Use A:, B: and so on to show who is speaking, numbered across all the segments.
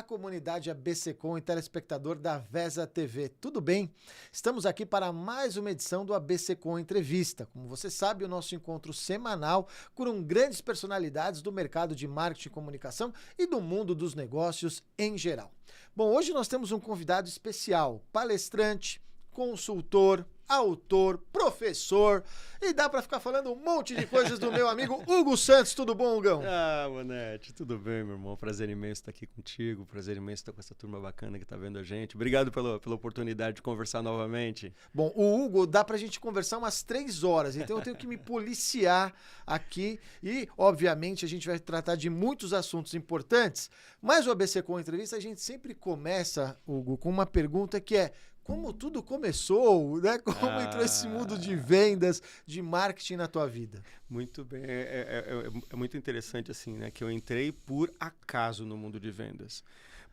A: comunidade ABCom e telespectador da Vesa TV. Tudo bem? Estamos aqui para mais uma edição do ABCom Entrevista. Como você sabe, o nosso encontro semanal com grandes personalidades do mercado de marketing e comunicação e do mundo dos negócios em geral. Bom, hoje nós temos um convidado especial, palestrante, consultor, autor, professor, e dá pra ficar falando um monte de coisas do meu amigo Hugo Santos. Tudo bom, Hugão?
B: Ah, Bonetti, tudo bem, meu irmão? Prazer imenso estar aqui contigo, prazer imenso estar com essa turma bacana que tá vendo a gente. Obrigado pela oportunidade de conversar novamente.
A: Bom, o Hugo, dá pra gente conversar umas 3 horas, então eu tenho que me policiar aqui e, obviamente, a gente vai tratar de muitos assuntos importantes, mas o ABCom Entrevista a gente sempre começa, Hugo, com uma pergunta que é: como tudo começou, né? Como entrou esse mundo de vendas, de marketing na tua vida?
B: Muito bem, é muito interessante assim, né? Que eu entrei por acaso no mundo de vendas.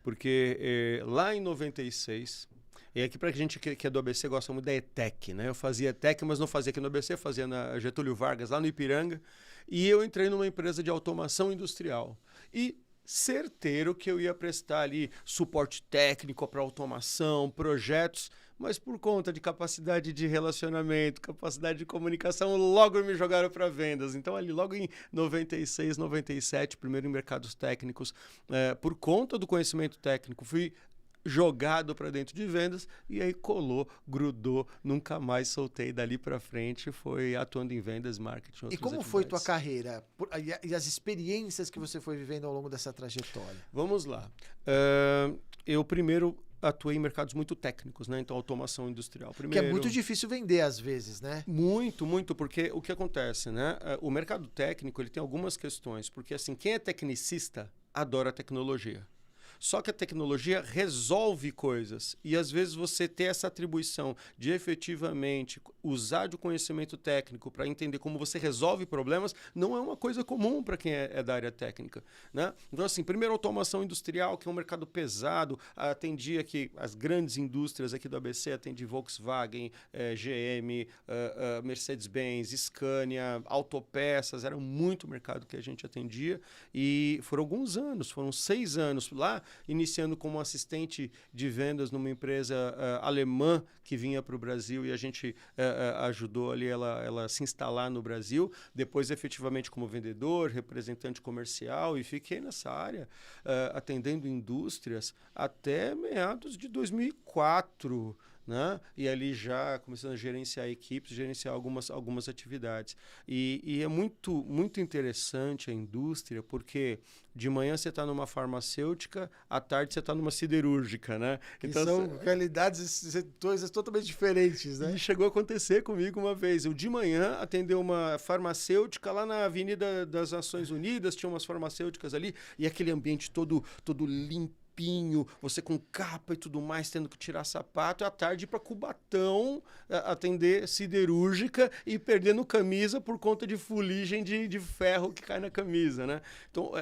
B: Porque lá em 96, e aqui pra gente que é do ABC gosta muito da ETEC, né? Eu fazia ETEC, mas não fazia aqui no ABC, fazia na Getúlio Vargas, lá no Ipiranga. E eu entrei numa empresa de automação industrial. E certeiro que eu ia prestar ali suporte técnico para automação, projetos, mas por conta de capacidade de relacionamento, capacidade de comunicação, logo me jogaram para vendas. Então ali logo em 96, 97, primeiro em mercados técnicos, por conta do conhecimento técnico, fui jogado para dentro de vendas e aí colou, grudou, nunca mais soltei dali para frente, foi atuando em vendas, marketing.
A: E como foi tua carreira e as experiências que você foi vivendo ao longo dessa trajetória?
B: Vamos lá. Eu primeiro atuei em mercados muito técnicos, né? Então, automação industrial. Primeiro,
A: que é muito difícil vender às vezes, né?
B: Muito, porque o que acontece, né? O mercado técnico, ele tem algumas questões, porque assim, quem é tecnicista adora tecnologia. Só que a tecnologia resolve coisas e às vezes você ter essa atribuição de efetivamente usar do conhecimento técnico para entender como você resolve problemas não é uma coisa comum para quem é da área técnica, né? Então assim, primeiro automação industrial, que é um mercado pesado, atendia aqui as grandes indústrias aqui do ABC, atendi Volkswagen, GM, Mercedes-Benz, Scania, autopeças, era muito mercado que a gente atendia e foram alguns anos, foram 6 anos lá, iniciando como assistente de vendas numa empresa alemã que vinha para o Brasil e a gente ajudou ali ela se instalar no Brasil. Depois, efetivamente, como vendedor, representante comercial, e fiquei nessa área atendendo indústrias até meados de 2004. Né? E ali já começando a gerenciar equipes, gerenciar algumas atividades. E é muito, muito interessante a indústria, porque de manhã você está numa farmacêutica, à tarde você está numa siderúrgica, né?
A: Então, são realidades, coisas totalmente diferentes, né?
B: E chegou a acontecer comigo uma vez. Eu de manhã atendi uma farmacêutica lá na Avenida das Nações Unidas, tinha umas farmacêuticas ali, e aquele ambiente todo limpo, você com capa e tudo mais, tendo que tirar sapato, e à tarde ir para Cubatão atender siderúrgica e perdendo camisa por conta de fuligem de ferro que cai na camisa, né? Então,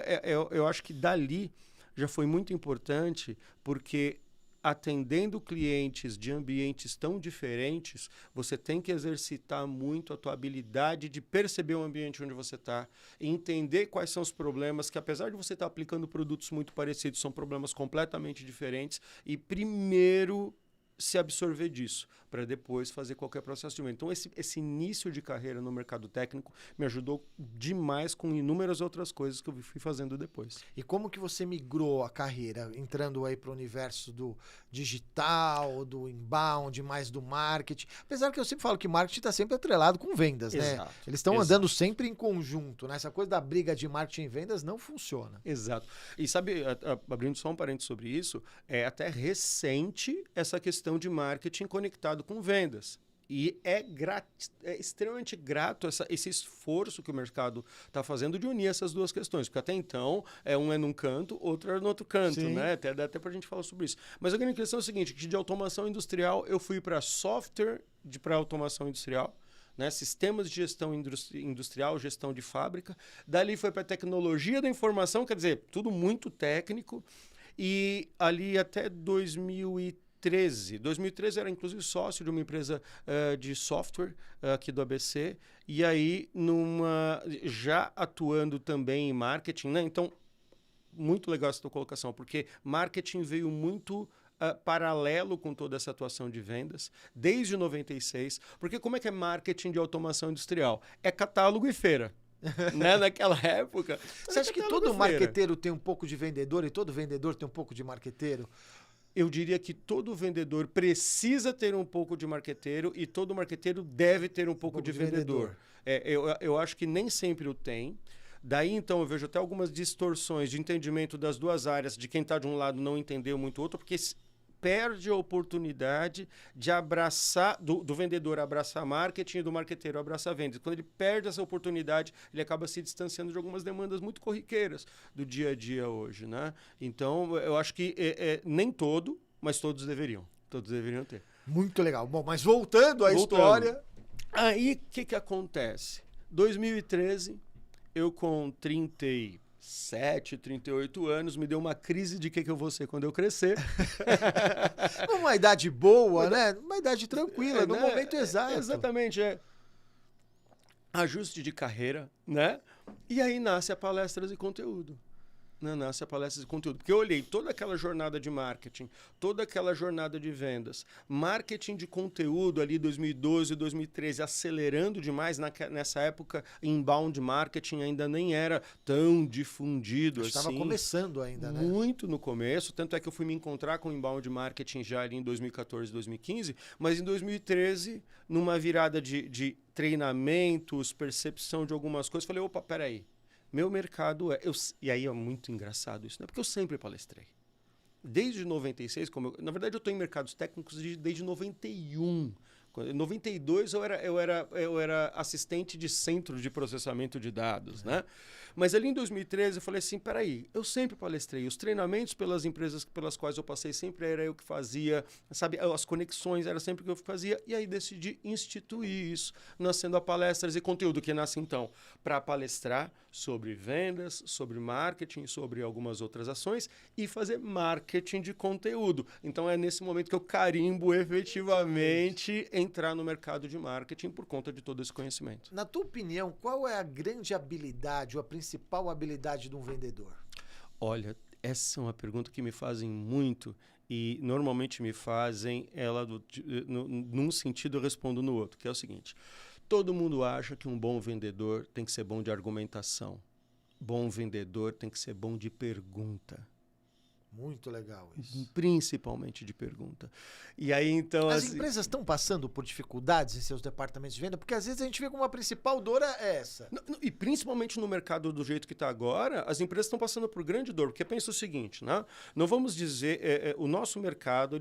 B: eu acho que dali já foi muito importante, porque atendendo clientes de ambientes tão diferentes, você tem que exercitar muito a tua habilidade de perceber o ambiente onde você está, entender quais são os problemas, que apesar de você estar aplicando produtos muito parecidos, são problemas completamente diferentes, e primeiro se absorver disso, para depois fazer qualquer processo de venda. Então, esse início de carreira no mercado técnico me ajudou demais com inúmeras outras coisas que eu fui fazendo depois.
A: E como que você migrou a carreira, entrando aí para o universo do digital, do inbound, mais do marketing? Apesar que eu sempre falo que marketing está sempre atrelado com vendas, né?
B: Exato,
A: eles estão andando sempre em conjunto, né? Essa coisa da briga de marketing e vendas não funciona.
B: Exato. E sabe, abrindo só um parênteses sobre isso, é até recente essa questão de marketing conectado com vendas. E é extremamente grato esse esforço que o mercado está fazendo de unir essas duas questões, porque até então um é num canto, outro é no outro canto, né? Dá até para a gente falar sobre isso. Mas a grande questão é o seguinte, que de automação industrial eu fui para software para automação industrial, né? Sistemas de gestão industrial, gestão de fábrica. Dali foi para tecnologia da informação, quer dizer, tudo muito técnico. E ali até 2013 era inclusive sócio de uma empresa de software aqui do ABC, e aí já atuando também em marketing, né? Então, muito legal essa tua colocação, porque marketing veio muito paralelo com toda essa atuação de vendas, desde 96, porque como é que é marketing de automação industrial? É catálogo e feira. Né? Naquela época.
A: Você acha que todo marqueteiro tem um pouco de vendedor e todo vendedor tem um pouco de marqueteiro?
B: Eu diria que todo vendedor precisa ter um pouco de marqueteiro e todo marqueteiro deve ter um pouco de vendedor. Eu acho que nem sempre o tem. Daí, então, eu vejo até algumas distorções de entendimento das duas áreas, de quem está de um lado não entendeu muito o outro, porque perde a oportunidade de abraçar, do vendedor abraçar marketing e do marqueteiro abraçar vendas. Quando ele perde essa oportunidade, ele acaba se distanciando de algumas demandas muito corriqueiras do dia a dia hoje, né? Então, eu acho que nem todo, mas todos deveriam. Todos deveriam ter.
A: Muito legal. Bom, mas voltando à história...
B: Aí, o que acontece? 2013, eu com 37, 38 anos, me deu uma crise de que eu vou ser quando eu crescer.
A: Uma idade boa, né? Uma idade tranquila, no momento exato.
B: Exatamente, ajuste de carreira, né? E aí nasce a Palestras e Conteúdo. Nasce a Palestras e Conteúdo. Porque eu olhei toda aquela jornada de marketing, toda aquela jornada de vendas, marketing de conteúdo ali 2012, 2013, acelerando demais. Nessa época, inbound marketing ainda nem era tão difundido assim.
A: Estava começando ainda, né?
B: Muito no começo. Tanto é que eu fui me encontrar com inbound marketing já ali em 2014, 2015. Mas em 2013, numa virada de treinamentos, percepção de algumas coisas, falei, opa, peraí. Meu mercado e aí é muito engraçado isso, né? Porque eu sempre palestrei. Desde 96, na verdade eu estou em mercados técnicos desde 91. Em 92 eu era assistente de centro de processamento de dados, né? Mas ali em 2013 eu falei assim, peraí, eu sempre palestrei. Os treinamentos pelas empresas pelas quais eu passei sempre era eu que fazia, sabe? As conexões era sempre que eu fazia. E aí decidi instituir isso, nascendo a Palestras e Conteúdo, que nasce então para palestrar sobre vendas, sobre marketing, sobre algumas outras ações e fazer marketing de conteúdo. Então é nesse momento que eu carimbo efetivamente entrar no mercado de marketing por conta de todo esse conhecimento.
A: Na tua opinião, qual é a grande habilidade ou a principal habilidade de um vendedor?
B: Olha, essa é uma pergunta que me fazem muito e normalmente me fazem ela num sentido eu respondo no outro, que é o seguinte: todo mundo acha que um bom vendedor tem que ser bom de argumentação. Bom vendedor tem que ser bom de pergunta.
A: Muito legal isso.
B: Principalmente de pergunta. E aí, então...
A: As empresas estão passando por dificuldades em seus departamentos de venda? Porque às vezes a gente vê como a principal dor é essa.
B: E principalmente no mercado do jeito que está agora, as empresas estão passando por grande dor. Porque pensa o seguinte, né? Não vamos dizer... o nosso mercado,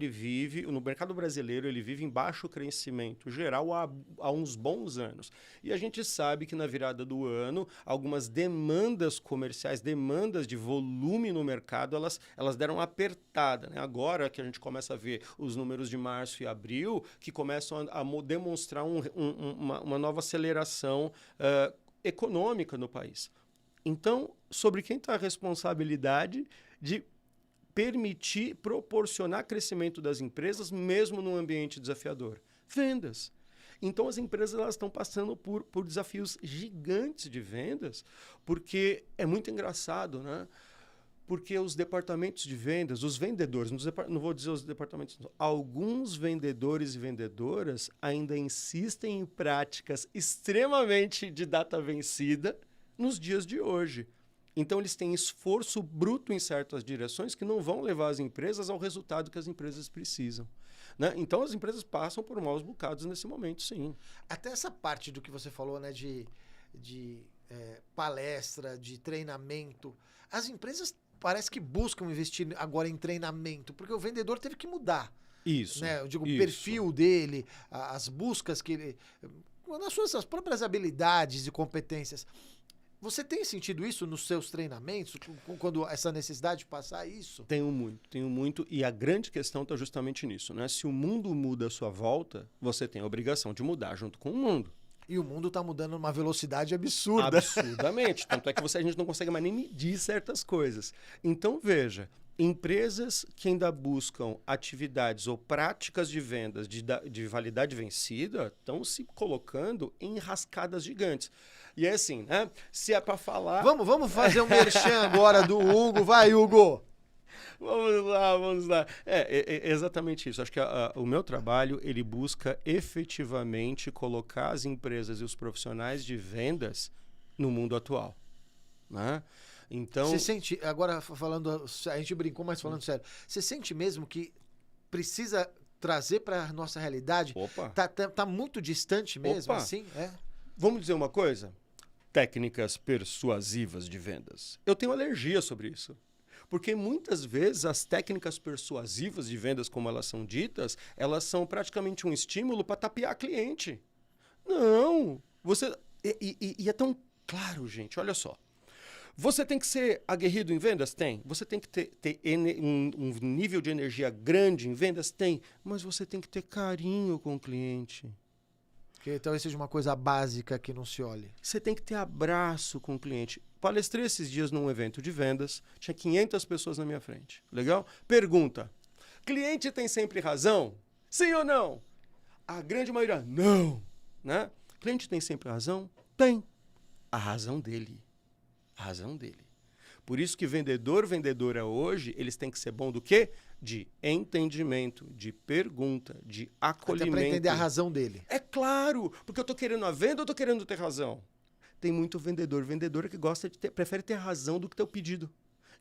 B: no mercado brasileiro, ele vive em baixo crescimento geral há uns bons anos. E a gente sabe que na virada do ano, algumas demandas comerciais, demandas de volume no mercado, elas deram uma apertada, né? Agora que a gente começa a ver os números de março e abril, que começam a demonstrar uma nova aceleração econômica no país. Então, sobre quem está a responsabilidade de permitir, proporcionar crescimento das empresas, mesmo num ambiente desafiador? Vendas. Então, as empresas elas estão passando por desafios gigantes de vendas, porque é muito engraçado, né? Porque os departamentos de vendas, os vendedores, não vou dizer os departamentos, alguns vendedores e vendedoras ainda insistem em práticas extremamente de data vencida nos dias de hoje. Então, eles têm esforço bruto em certas direções que não vão levar as empresas ao resultado que as empresas precisam. Né? Então, as empresas passam por maus bocados nesse momento, sim.
A: Até essa parte do que você falou, né, de palestra, de treinamento, as empresas parece que buscam investir agora em treinamento, porque o vendedor teve que mudar.
B: Isso.
A: Né? Eu digo, o perfil dele, as buscas que ele... nas suas as próprias habilidades e competências. Você tem sentido isso nos seus treinamentos, quando essa necessidade de passar isso?
B: Tenho muito. E a grande questão está justamente nisso, né? Se o mundo muda à sua volta, você tem a obrigação de mudar junto com o mundo.
A: E o mundo está mudando numa velocidade absurda.
B: Absurdamente. Tanto é que a gente não consegue mais nem medir certas coisas. Então, veja, Empresas que ainda buscam atividades ou práticas de vendas de validade vencida estão se colocando em rascadas gigantes. E é assim, né? Se é para falar...
A: Vamos fazer um merchan agora do Hugo. Vai, Hugo!
B: Vamos lá. É exatamente isso. Acho que o meu trabalho, ele busca efetivamente colocar as empresas e os profissionais de vendas no mundo atual, né? Então...
A: Você sente, agora falando, a gente brincou, mas falando sério, você sente mesmo que precisa trazer para a nossa realidade?
B: Opa!
A: Tá muito distante mesmo,
B: Opa.
A: assim? É.
B: Vamos dizer uma coisa? Técnicas persuasivas de vendas. Eu tenho alergia sobre isso. Porque muitas vezes as técnicas persuasivas de vendas, como elas são ditas, elas são praticamente um estímulo para tapear cliente. Não! E é tão claro, gente, olha só. Você tem que ser aguerrido em vendas? Tem. Você tem que ter um nível de energia grande em vendas? Tem. Mas você tem que ter carinho com o cliente.
A: Que talvez seja uma coisa básica que não se olhe.
B: Você tem que ter abraço com o cliente. Palestrei esses dias num evento de vendas, tinha 500 pessoas na minha frente. Legal? Pergunta: cliente tem sempre razão? Sim ou não? A grande maioria, não. Né? Cliente tem sempre razão? Tem. A razão dele. A razão dele. Por isso que vendedora hoje, eles têm que ser bom do quê? De entendimento, de pergunta, de acolhimento.
A: Até para entender a razão dele.
B: É claro, porque eu estou querendo a venda ou estou querendo ter razão? Tem muito vendedora que gosta prefere ter razão do que ter o pedido.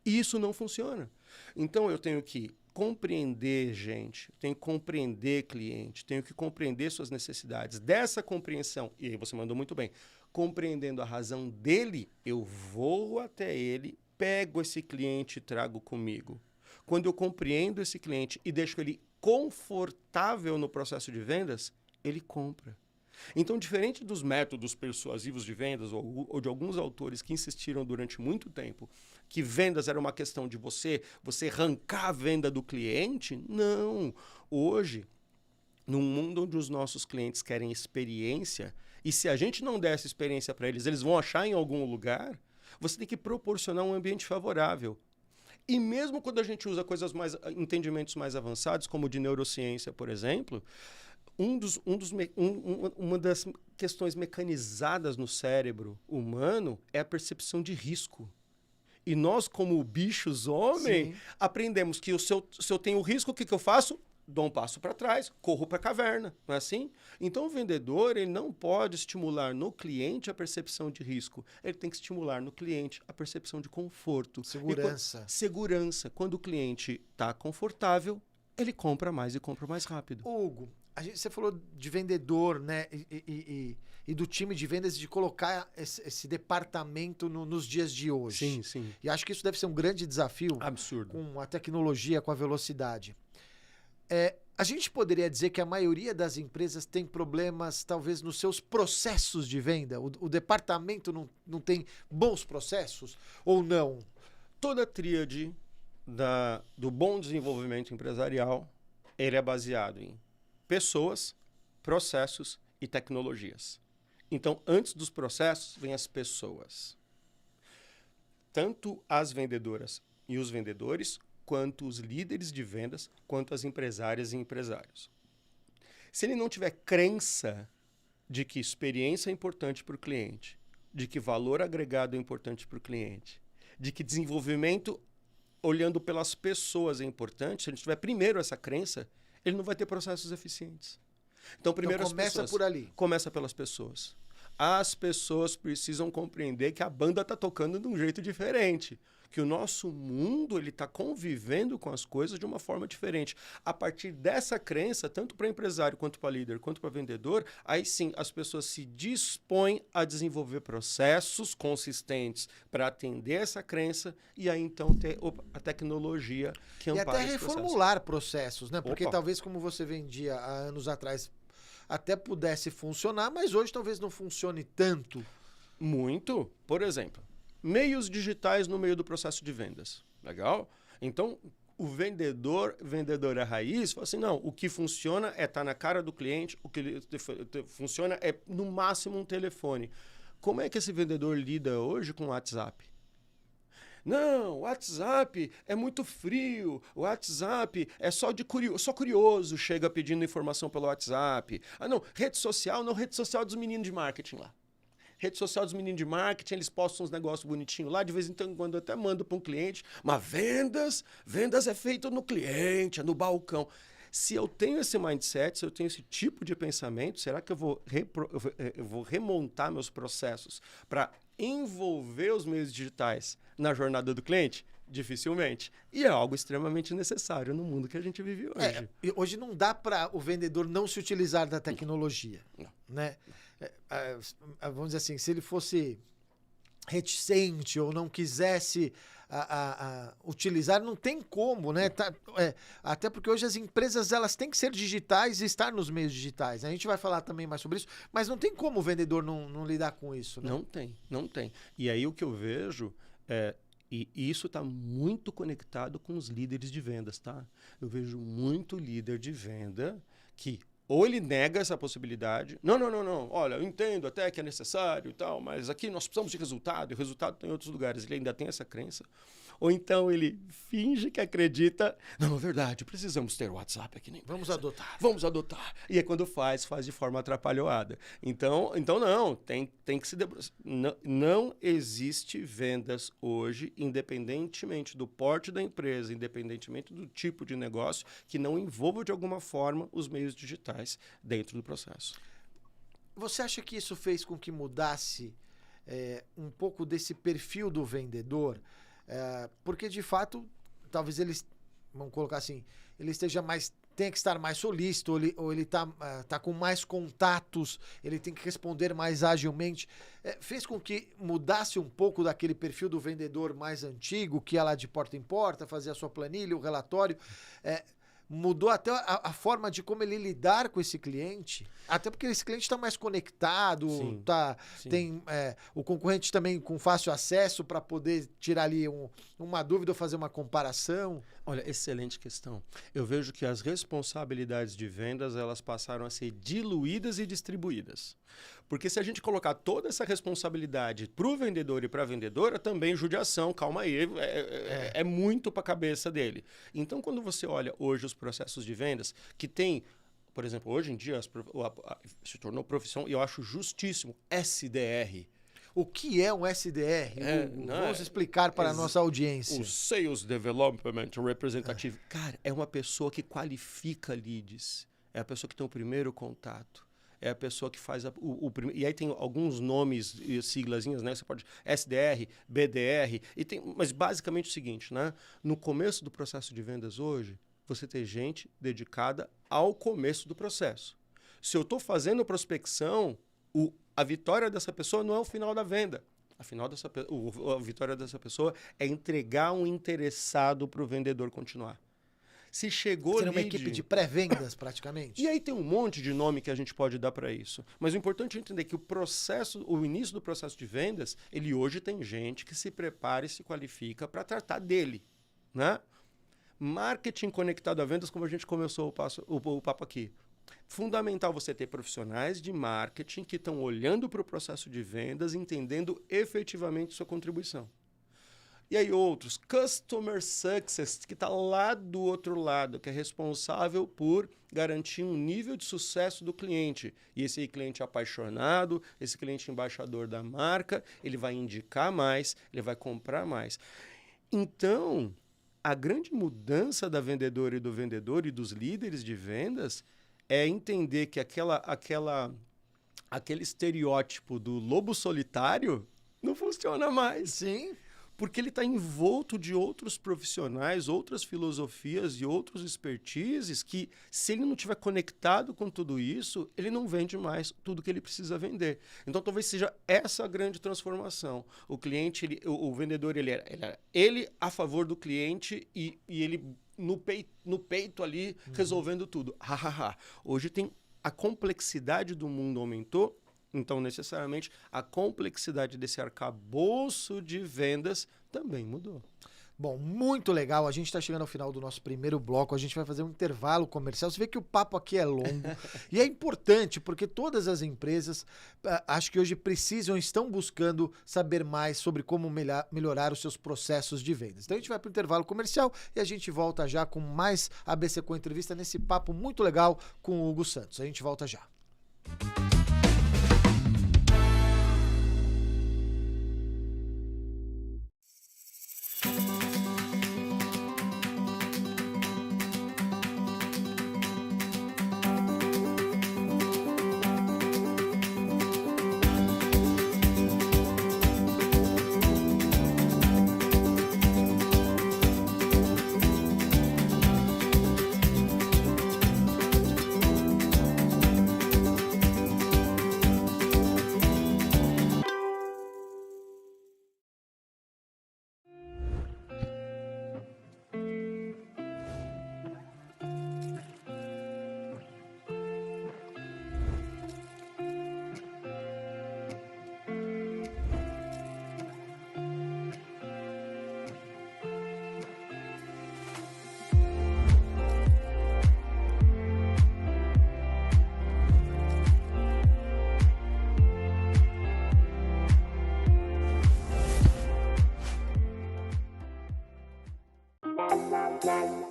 B: E isso não funciona. Então eu tenho que compreender gente, tenho que compreender cliente, tenho que compreender suas necessidades. Dessa compreensão, e aí você mandou muito bem, compreendendo a razão dele, eu vou até ele, pego esse cliente e trago comigo. Quando eu compreendo esse cliente e deixo ele confortável no processo de vendas, ele compra. Então, diferente dos métodos persuasivos de vendas ou de alguns autores que insistiram durante muito tempo que vendas era uma questão de você arrancar a venda do cliente, não. Hoje, num mundo onde os nossos clientes querem experiência, e se a gente não der essa experiência para eles, eles vão achar em algum lugar, você tem que proporcionar um ambiente favorável. E mesmo quando a gente usa entendimentos mais avançados, como o de neurociência, por exemplo, uma das questões mecanizadas no cérebro humano é a percepção de risco. E nós, como bichos homem, aprendemos que se eu tenho risco, o que eu faço? Dou um passo para trás, corro para a caverna, não é assim? Então o vendedor ele não pode estimular no cliente a percepção de risco. Ele tem que estimular no cliente a percepção de conforto.
A: Segurança.
B: Segurança. Quando o cliente está confortável, ele compra mais e compra mais rápido.
A: Hugo, você falou de vendedor, né? E do time de vendas, de colocar esse departamento nos dias de hoje.
B: Sim, sim.
A: E acho que isso deve ser um grande desafio.
B: Absurdo.
A: Com a tecnologia, com a velocidade. A gente poderia dizer que a maioria das empresas tem problemas, talvez, nos seus processos de venda? O departamento não tem bons processos? Ou não?
B: Toda a tríade do bom desenvolvimento empresarial, ele é baseado em pessoas, processos e tecnologias. Então, antes dos processos, vem as pessoas. Tanto as vendedoras e os vendedores, quanto os líderes de vendas, quanto as empresárias e empresários. Se ele não tiver crença de que experiência é importante para o cliente, de que valor agregado é importante para o cliente, de que desenvolvimento olhando pelas pessoas é importante, se ele tiver primeiro essa crença, ele não vai ter processos eficientes. Então, primeiro
A: começa por ali.
B: Começa pelas pessoas. As pessoas precisam compreender que a banda está tocando de um jeito diferente. Que o nosso mundo está convivendo com as coisas de uma forma diferente. A partir dessa crença, tanto para empresário, quanto para líder, quanto para vendedor, aí sim as pessoas se dispõem a desenvolver processos consistentes para atender essa crença e aí então ter a tecnologia que ampara esse processo.
A: E até reformular processos, né? Porque
B: Opa.
A: talvez como você vendia há anos atrás até pudesse funcionar, mas hoje talvez não funcione tanto.
B: Muito. Por exemplo, meios digitais no meio do processo de vendas. Legal? Então, o vendedora raiz, fala assim, não, o que funciona é estar na cara do cliente, o que funciona é, no máximo, um telefone. Como é que esse vendedor lida hoje com o WhatsApp? Não, o WhatsApp é muito frio, o WhatsApp é só curioso chega pedindo informação pelo WhatsApp. Ah, não, rede social, não, rede social dos meninos de marketing lá. Rede social dos meninos de marketing, eles postam uns negócios bonitinhos lá, de vez em quando eu até mando para um cliente, mas vendas é feito no cliente, é no balcão. Se eu tenho esse mindset, se eu tenho esse tipo de pensamento, será que eu vou remontar meus processos para envolver os meios digitais na jornada do cliente? Dificilmente. E é algo extremamente necessário no mundo que a gente vive hoje.
A: Hoje não dá para o vendedor não se utilizar da tecnologia.
B: Não.
A: Né? Vamos dizer assim, se ele fosse reticente ou não quisesse utilizar, não tem como, né? Até porque hoje as empresas elas têm que ser digitais e estar nos meios digitais. A gente vai falar também mais sobre isso, mas não tem como o vendedor não lidar com isso. Né?
B: Não tem. E aí o que eu vejo e isso está muito conectado com os líderes de vendas, tá? Eu vejo muito líder de venda que ou ele nega essa possibilidade. Não. Olha, eu entendo até que é necessário e tal, mas aqui nós precisamos de resultado, e o resultado está em outros lugares. Ele ainda tem essa crença. Ou então ele finge que acredita. Não, é verdade, precisamos ter o WhatsApp aqui na empresa. Vamos adotar. E aí quando faz de forma atrapalhada. Então não, tem que se debruçar. Não existe vendas hoje, independentemente do porte da empresa, independentemente do tipo de negócio, que não envolva de alguma forma os meios digitais dentro do processo.
A: Você acha que isso fez com que mudasse um pouco desse perfil do vendedor? Porque, de fato, talvez eles, vamos colocar assim, ele tenha que estar mais solícito, ou ele tá com mais contatos, ele tem que responder mais agilmente. Fez com que mudasse um pouco daquele perfil do vendedor mais antigo, que ia lá de porta em porta, fazia a sua planilha, o relatório. Mudou até a forma de como ele lidar com esse cliente, até porque esse cliente está mais conectado,
B: Sim.
A: Tem o concorrente também com fácil acesso para poder tirar ali uma dúvida ou fazer uma comparação.
B: Olha, excelente questão. Eu vejo que as responsabilidades de vendas elas passaram a ser diluídas e distribuídas. Porque se a gente colocar toda essa responsabilidade para o vendedor e para a vendedora, também judiação, calma aí, é muito para a cabeça dele. Então, quando você olha hoje os processos de vendas, que tem, por exemplo, hoje em dia se tornou profissão, e eu acho justíssimo, SDR.
A: O que é um SDR? Vamos explicar para a nossa audiência.
B: O Sales Development Representative. Cara, é uma pessoa que qualifica leads. É a pessoa que tem o primeiro contato. É a pessoa que faz o primeiro. E aí tem alguns nomes e siglazinhas, né? Você pode SDR, BDR. Mas basicamente é o seguinte, né? No começo do processo de vendas hoje, você tem gente dedicada ao começo do processo. Se eu estou fazendo prospecção, a vitória dessa pessoa não é o final da venda. A vitória dessa pessoa é entregar um interessado para o vendedor continuar. Se chegou
A: Seria uma equipe de pré-vendas, praticamente.
B: E aí tem um monte de nome que a gente pode dar para isso. Mas o importante é entender que o início do processo de vendas, ele hoje tem gente que se prepara e se qualifica para tratar dele, né? Marketing conectado a vendas, como a gente começou o papo aqui. Fundamental você ter profissionais de marketing que estão olhando para o processo de vendas, entendendo efetivamente sua contribuição. E aí outros, Customer Success, que está lá do outro lado, que é responsável por garantir um nível de sucesso do cliente. E esse cliente apaixonado, esse cliente embaixador da marca, ele vai indicar mais, ele vai comprar mais. Então, a grande mudança da vendedora e do vendedor e dos líderes de vendas é entender que aquele estereótipo do lobo solitário não funciona mais.
A: Sim.
B: Porque ele está envolto de outros profissionais, outras filosofias e outros expertises que, se ele não estiver conectado com tudo isso, ele não vende mais tudo que ele precisa vender. Então, talvez seja essa a grande transformação. O cliente, o vendedor, ele a favor do cliente e ele no peito ali, resolvendo tudo. Hoje a complexidade do mundo aumentou. Então, necessariamente, a complexidade desse arcabouço de vendas também mudou.
A: Bom, muito legal. A gente está chegando ao final do nosso primeiro bloco. A gente vai fazer um intervalo comercial. Você vê que o papo aqui é longo e é importante porque todas as empresas, acho que hoje precisam, estão buscando saber mais sobre como melhorar os seus processos de vendas. Então a gente vai para o intervalo comercial e a gente volta já com mais ABC Com Entrevista nesse papo muito legal com o Hugo Santos. A gente volta já.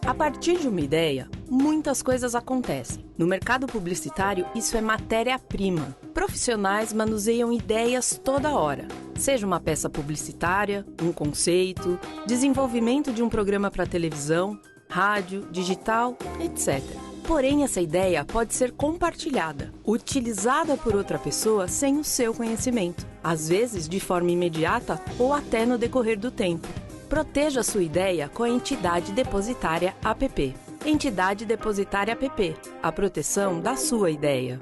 C: A partir de uma ideia, muitas coisas acontecem. No mercado publicitário, isso é matéria-prima. Profissionais manuseiam ideias toda hora. Seja uma peça publicitária, um conceito, desenvolvimento de um programa para televisão, rádio, digital, etc. Porém, essa ideia pode ser compartilhada, utilizada por outra pessoa sem o seu conhecimento, às vezes de forma imediata ou até no decorrer do tempo. Proteja sua ideia com a Entidade Depositária APP. Entidade Depositária APP. A proteção da sua ideia.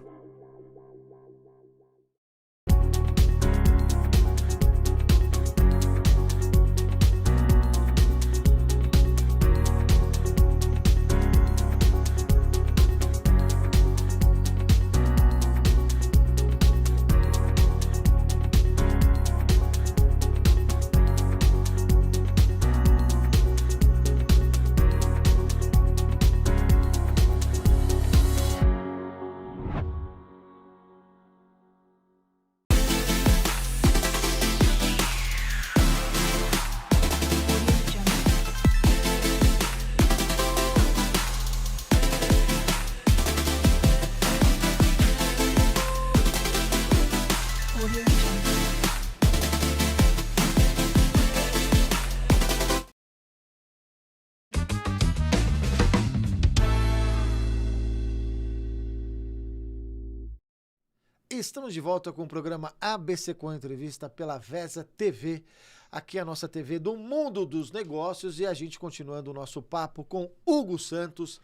A: Estamos de volta com o programa ABC Com Entrevista pela Vesa TV. Aqui é a nossa TV do mundo dos negócios e a gente continuando o nosso papo com Hugo Santos.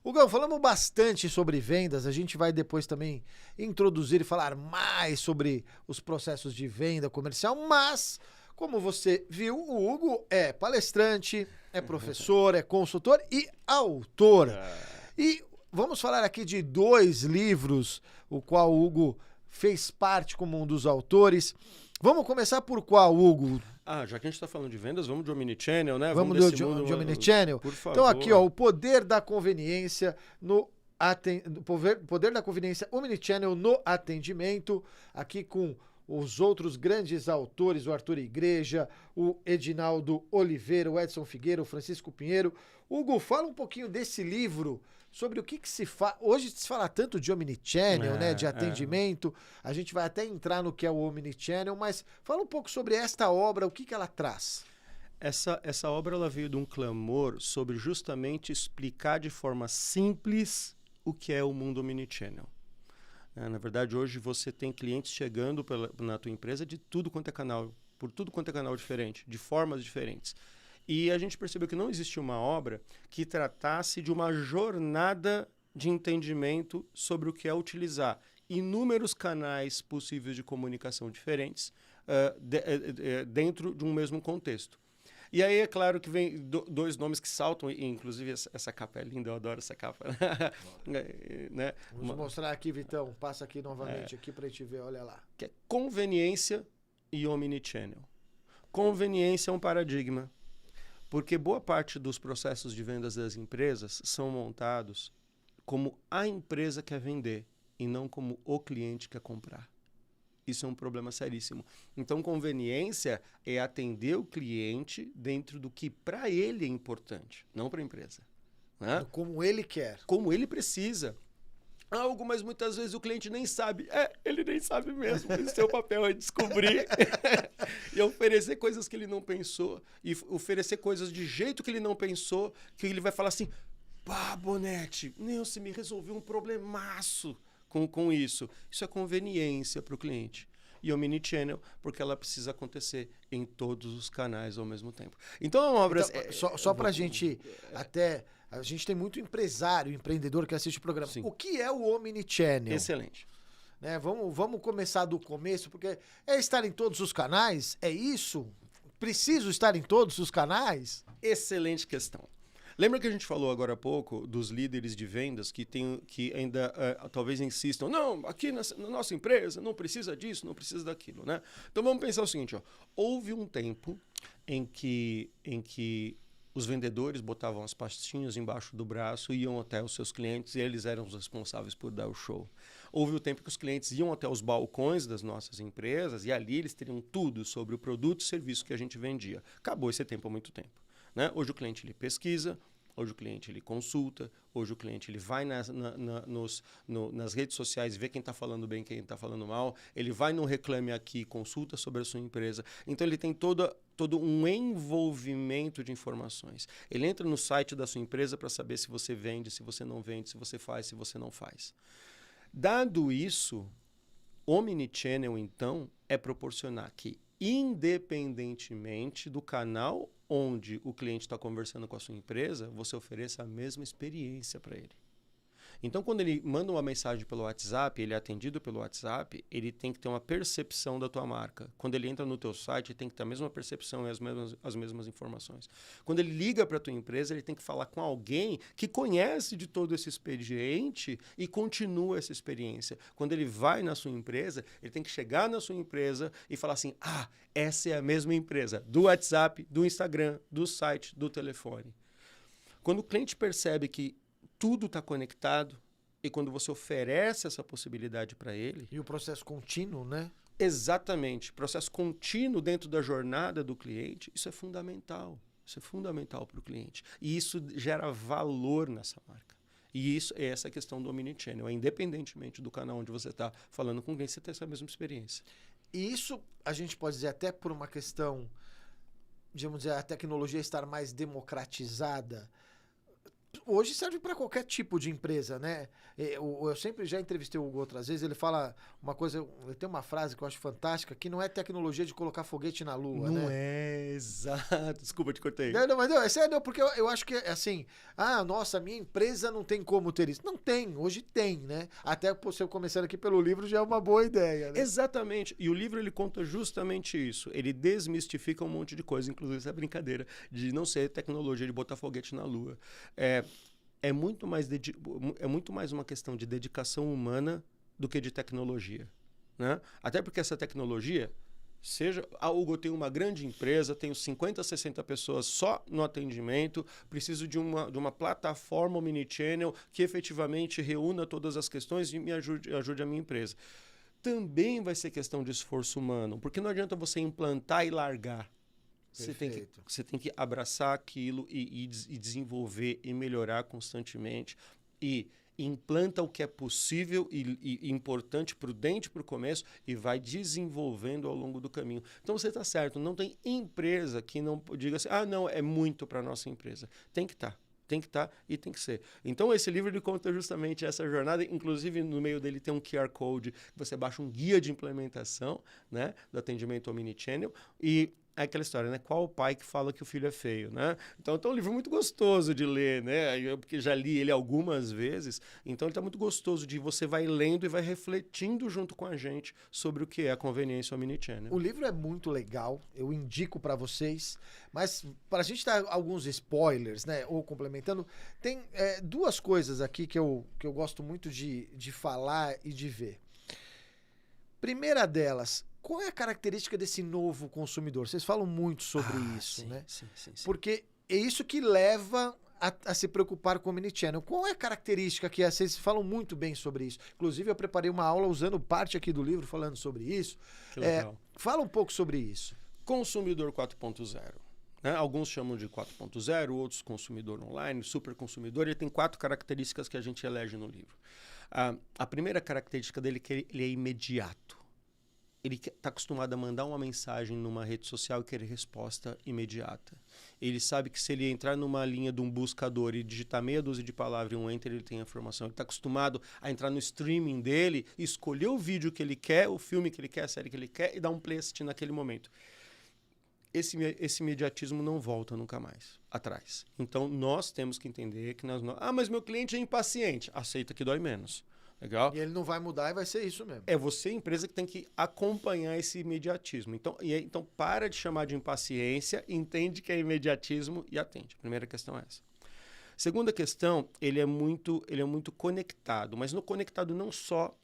A: Hugão, falamos bastante sobre vendas, a gente vai depois também introduzir e falar mais sobre os processos de venda comercial, mas, como você viu, o Hugo é palestrante, é professor, é consultor e autor. E vamos falar aqui de 2 livros, o qual o Hugo fez parte como um dos autores. Vamos começar por qual, Hugo?
B: Já que a gente está falando de vendas, vamos de Omnichannel, né?
A: Vamos de Omnichannel?
B: Por favor.
A: Então aqui, ó, o poder da conveniência poder da conveniência Omnichannel no atendimento, aqui com os outros grandes autores, o Arthur Igreja, o Edinaldo Oliveira, o Edson Figueira, o Francisco Pinheiro. Hugo, fala um pouquinho desse livro, sobre o que se faz. Hoje se fala tanto de Omnichannel, né, de atendimento. A gente vai até entrar no que é o Omnichannel, mas fala um pouco sobre esta obra, o que ela traz.
B: Essa obra ela veio de um clamor sobre justamente explicar de forma simples o que é o mundo Omnichannel. Na verdade, hoje você tem clientes chegando na tua empresa de tudo quanto é canal, por tudo quanto é canal diferente, de formas diferentes. E a gente percebeu que não existia uma obra que tratasse de uma jornada de entendimento sobre o que é utilizar inúmeros canais possíveis de comunicação diferentes dentro de um mesmo contexto. E aí é claro que vem 2 nomes que saltam, e inclusive essa capa é linda, eu adoro essa capa. Né?
A: Vamos mostrar aqui, Vitão, passa aqui novamente aqui para a gente ver, olha lá.
B: Que é conveniência e Omnichannel. Conveniência é um paradigma. Porque boa parte dos processos de vendas das empresas são montados como a empresa quer vender e não como o cliente quer comprar. Isso é um problema seríssimo. Então, conveniência é atender o cliente dentro do que para ele é importante, não para a empresa. Né?
A: Como ele quer.
B: Como ele precisa. Algo, mas muitas vezes o cliente nem sabe. Ele nem sabe mesmo. O seu papel é descobrir e oferecer coisas que ele não pensou, e oferecer coisas de jeito que ele não pensou, que ele vai falar assim, pá, Bonetti, você me resolveu um problemaço com isso. Isso é conveniência para o cliente. E omnichannel, porque ela precisa acontecer em todos os canais ao mesmo tempo. Então, é uma obra...
A: Só para a gente até... A gente tem muito empreendedor que assiste o programa.
B: Sim.
A: O que é o omnichannel?
B: Excelente.
A: Né? Vamos começar do começo, porque é estar em todos os canais? É isso? Preciso estar em todos os canais?
B: Excelente questão. Lembra que a gente falou agora há pouco dos líderes de vendas que ainda talvez insistam, não, aqui na nossa empresa não precisa disso, não precisa daquilo, né? Então vamos pensar o seguinte, houve um tempo em que os vendedores botavam as pastinhas embaixo do braço, iam até os seus clientes e eles eram os responsáveis por dar o show. Houve o tempo que os clientes iam até os balcões das nossas empresas e ali eles teriam tudo sobre o produto e serviço que a gente vendia. Acabou esse tempo há muito tempo. Né? Hoje o cliente ele pesquisa, hoje o cliente ele consulta, hoje o cliente ele vai nas redes sociais ver quem está falando bem, quem está falando mal, ele vai no Reclame Aqui, consulta sobre a sua empresa. Então ele tem todo um envolvimento de informações. Ele entra no site da sua empresa para saber se você vende, se você não vende, se você faz, se você não faz. Dado isso, omnichannel então é proporcionar que, independentemente do canal onde o cliente está conversando com a sua empresa, você ofereça a mesma experiência para ele. Então, quando ele manda uma mensagem pelo WhatsApp, ele é atendido pelo WhatsApp, ele tem que ter uma percepção da tua marca. Quando ele entra no teu site, ele tem que ter a mesma percepção e as mesmas informações. Quando ele liga para a tua empresa, ele tem que falar com alguém que conhece de todo esse expediente e continua essa experiência. Quando ele vai na sua empresa, ele tem que chegar na sua empresa e falar assim, essa é a mesma empresa, do WhatsApp, do Instagram, do site, do telefone. Quando o cliente percebe que tudo está conectado e quando você oferece essa possibilidade para ele...
A: E o processo contínuo, né?
B: Exatamente. Processo contínuo dentro da jornada do cliente, isso é fundamental. Isso é fundamental para o cliente. E isso gera valor nessa marca. E isso é essa questão do omnichannel. Independentemente do canal onde você está falando com quem, você tem essa mesma experiência.
A: E isso a gente pode dizer até por uma questão, digamos dizer, a tecnologia estar mais democratizada. Hoje serve para qualquer tipo de empresa, né? Eu sempre já entrevistei o Hugo outras vezes, ele fala uma coisa, ele tem uma frase que eu acho fantástica, que não é tecnologia de colocar foguete na lua,
B: não
A: né?
B: É, exato. Desculpa, te cortei.
A: Mas é sério, porque eu acho que assim, nossa, minha empresa não tem como ter isso. Não tem, hoje tem, né? Até você começando aqui pelo livro já é uma boa ideia, né?
B: Exatamente. E o livro ele conta justamente isso. Ele desmistifica um monte de coisa, inclusive essa brincadeira de não ser tecnologia de botar foguete na lua. É muito mais uma questão de dedicação humana do que de tecnologia, né? Até porque essa tecnologia, Hugo, eu tenho uma grande empresa, tenho 50, 60 pessoas só no atendimento, preciso de uma plataforma omnichannel que efetivamente reúna todas as questões e me ajude a minha empresa. Também vai ser questão de esforço humano, porque não adianta você implantar e largar. Você tem que abraçar aquilo e desenvolver e melhorar constantemente. E implanta o que é possível e importante, prudente para o começo e vai desenvolvendo ao longo do caminho. Então você está certo, não tem empresa que não diga assim, não, é muito para a nossa empresa. Tem que estar. Tem que estar e tem que ser. Então, esse livro ele conta justamente essa jornada. Inclusive, no meio dele tem um QR Code, você baixa um guia de implementação, né, do atendimento omnichannel. E é aquela história, né? Qual o pai que fala que o filho é feio, né? Então, é um livro muito gostoso de ler, né? Porque já li ele algumas vezes. Então, ele está muito gostoso de você vai lendo e vai refletindo junto com a gente sobre o que é a conveniência omnichannel.
A: O livro é muito legal, eu indico para vocês, mas para a gente dar alguns spoilers, né? Ou complementando, tem duas coisas aqui que eu gosto muito de falar e de ver. Primeira delas, qual é a característica desse novo consumidor? Vocês falam muito sobre isso,
B: sim,
A: né?
B: Sim.
A: Porque é isso que leva a se preocupar com o Omnichannel. Qual é a característica que vocês falam muito bem sobre isso? Inclusive, eu preparei uma aula usando parte aqui do livro falando sobre isso.
B: Que legal.
A: Fala um pouco sobre isso.
B: Consumidor 4.0. Né? Alguns chamam de 4.0, outros consumidor online, super consumidor. Ele tem 4 características que a gente elege no livro. A primeira característica dele é que ele é imediato. Ele está acostumado a mandar uma mensagem numa rede social e querer resposta imediata. Ele sabe que se ele entrar numa linha de um buscador e digitar meia dúzia de palavras e um enter, ele tem a informação. Ele está acostumado a entrar no streaming dele, escolher o vídeo que ele quer, o filme que ele quer, a série que ele quer e dar um play assistir naquele momento. Esse imediatismo não volta nunca mais atrás. Então, nós temos que entender que mas meu cliente é impaciente. Aceita que dói menos. Legal?
A: E ele não vai mudar e vai ser isso mesmo.
B: É você, empresa, que tem que acompanhar esse imediatismo. Então, para de chamar de impaciência, entende que é imediatismo e atende. A primeira questão é essa. Segunda questão, ele é muito conectado, mas conectado não só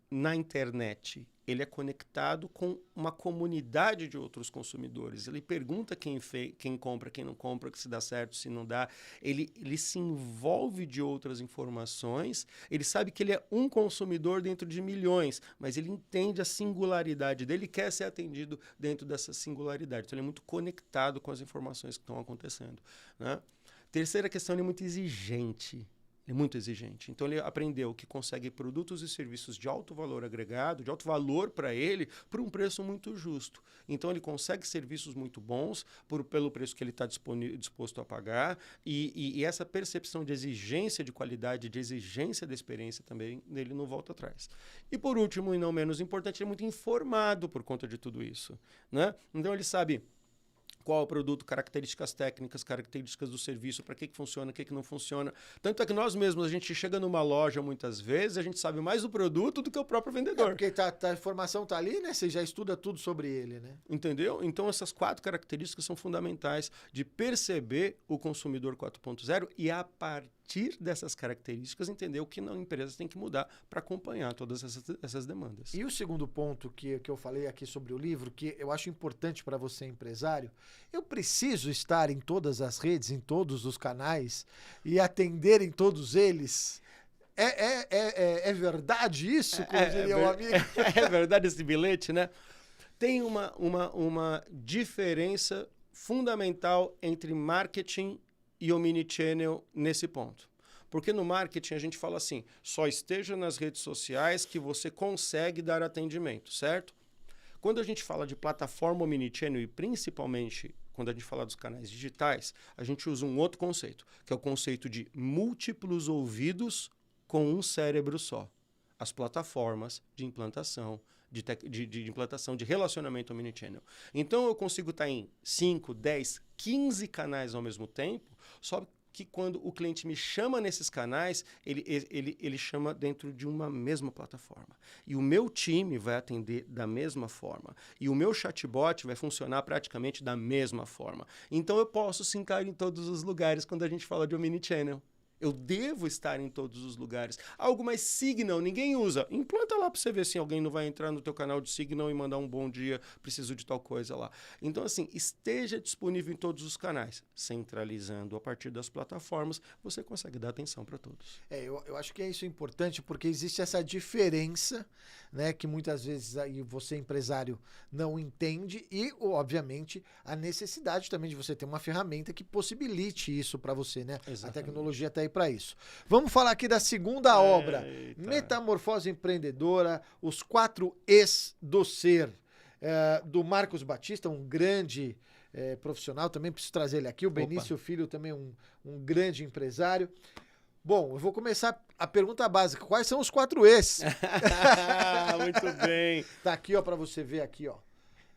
B: na internet. Ele é conectado com uma comunidade de outros consumidores. Ele pergunta quem compra, quem não compra, se dá certo, se não dá. Ele se envolve de outras informações. Ele sabe que ele é um consumidor dentro de milhões, mas ele entende a singularidade dele e quer ser atendido dentro dessa singularidade. Então, ele é muito conectado com as informações que estão acontecendo, né? Terceira questão, ele é muito exigente. É muito exigente. Então, ele aprendeu que consegue produtos e serviços de alto valor agregado, de alto valor para ele, por um preço muito justo. Então, ele consegue serviços muito bons pelo preço que ele está disposto a pagar. E essa percepção de exigência de qualidade, de exigência da experiência também, ele não volta atrás. E, por último, e não menos importante, ele é muito informado por conta de tudo isso, né? Então, ele sabe qual é o produto, características técnicas, características do serviço, para que funciona, o que não funciona. Tanto é que nós mesmos, a gente chega numa loja muitas vezes, a gente sabe mais do produto do que o próprio vendedor.
A: Porque a informação está ali, né? Você já estuda tudo sobre ele, né?
B: Entendeu? Então, essas 4 características são fundamentais de perceber o consumidor 4.0 e, a partir dessas características, entender o que a empresa tem que mudar para acompanhar todas essas demandas.
A: E o segundo ponto que eu falei aqui sobre o livro, que eu acho importante para você, empresário, eu preciso estar em todas as redes, em todos os canais e atender em todos eles. É verdade isso, como diria o amigo?
B: É verdade esse bilhete, né? Tem uma diferença fundamental entre marketing e omnichannel nesse ponto. Porque no marketing a gente fala assim, só esteja nas redes sociais que você consegue dar atendimento, certo? Quando a gente fala de plataforma omnichannel e principalmente quando a gente fala dos canais digitais, a gente usa um outro conceito, que é o conceito de múltiplos ouvidos com um cérebro só. As plataformas de implantação, de implantação de relacionamento omnichannel. Então, eu consigo estar em 5, 10, 15 canais ao mesmo tempo, só que quando o cliente me chama nesses canais, ele chama dentro de uma mesma plataforma. E o meu time vai atender da mesma forma. E o meu chatbot vai funcionar praticamente da mesma forma. Então, eu posso sim estar em todos os lugares quando a gente fala de omnichannel. Eu devo estar em todos os lugares. Algo mais Signal, ninguém usa. Implanta lá para você ver se alguém não vai entrar no teu canal de Signal e mandar um bom dia, preciso de tal coisa lá. Então, assim, esteja disponível em todos os canais. Centralizando a partir das plataformas, você consegue dar atenção para todos.
A: Eu acho que isso é importante porque existe essa diferença, né, que muitas vezes aí você, empresário, não entende e, obviamente, a necessidade também de você ter uma ferramenta que possibilite isso para você, né?
B: Exatamente.
A: A tecnologia está aí para isso. Vamos falar aqui da segunda obra, Metamorfose Empreendedora, os 4 Es do Ser, do Marcos Batista, um grande profissional, também preciso trazer ele aqui, o Benício Filho, também um grande empresário. Bom, eu vou começar a pergunta básica, quais são os 4 Es?
B: Muito bem.
A: Tá aqui, ó, para você ver aqui, ó.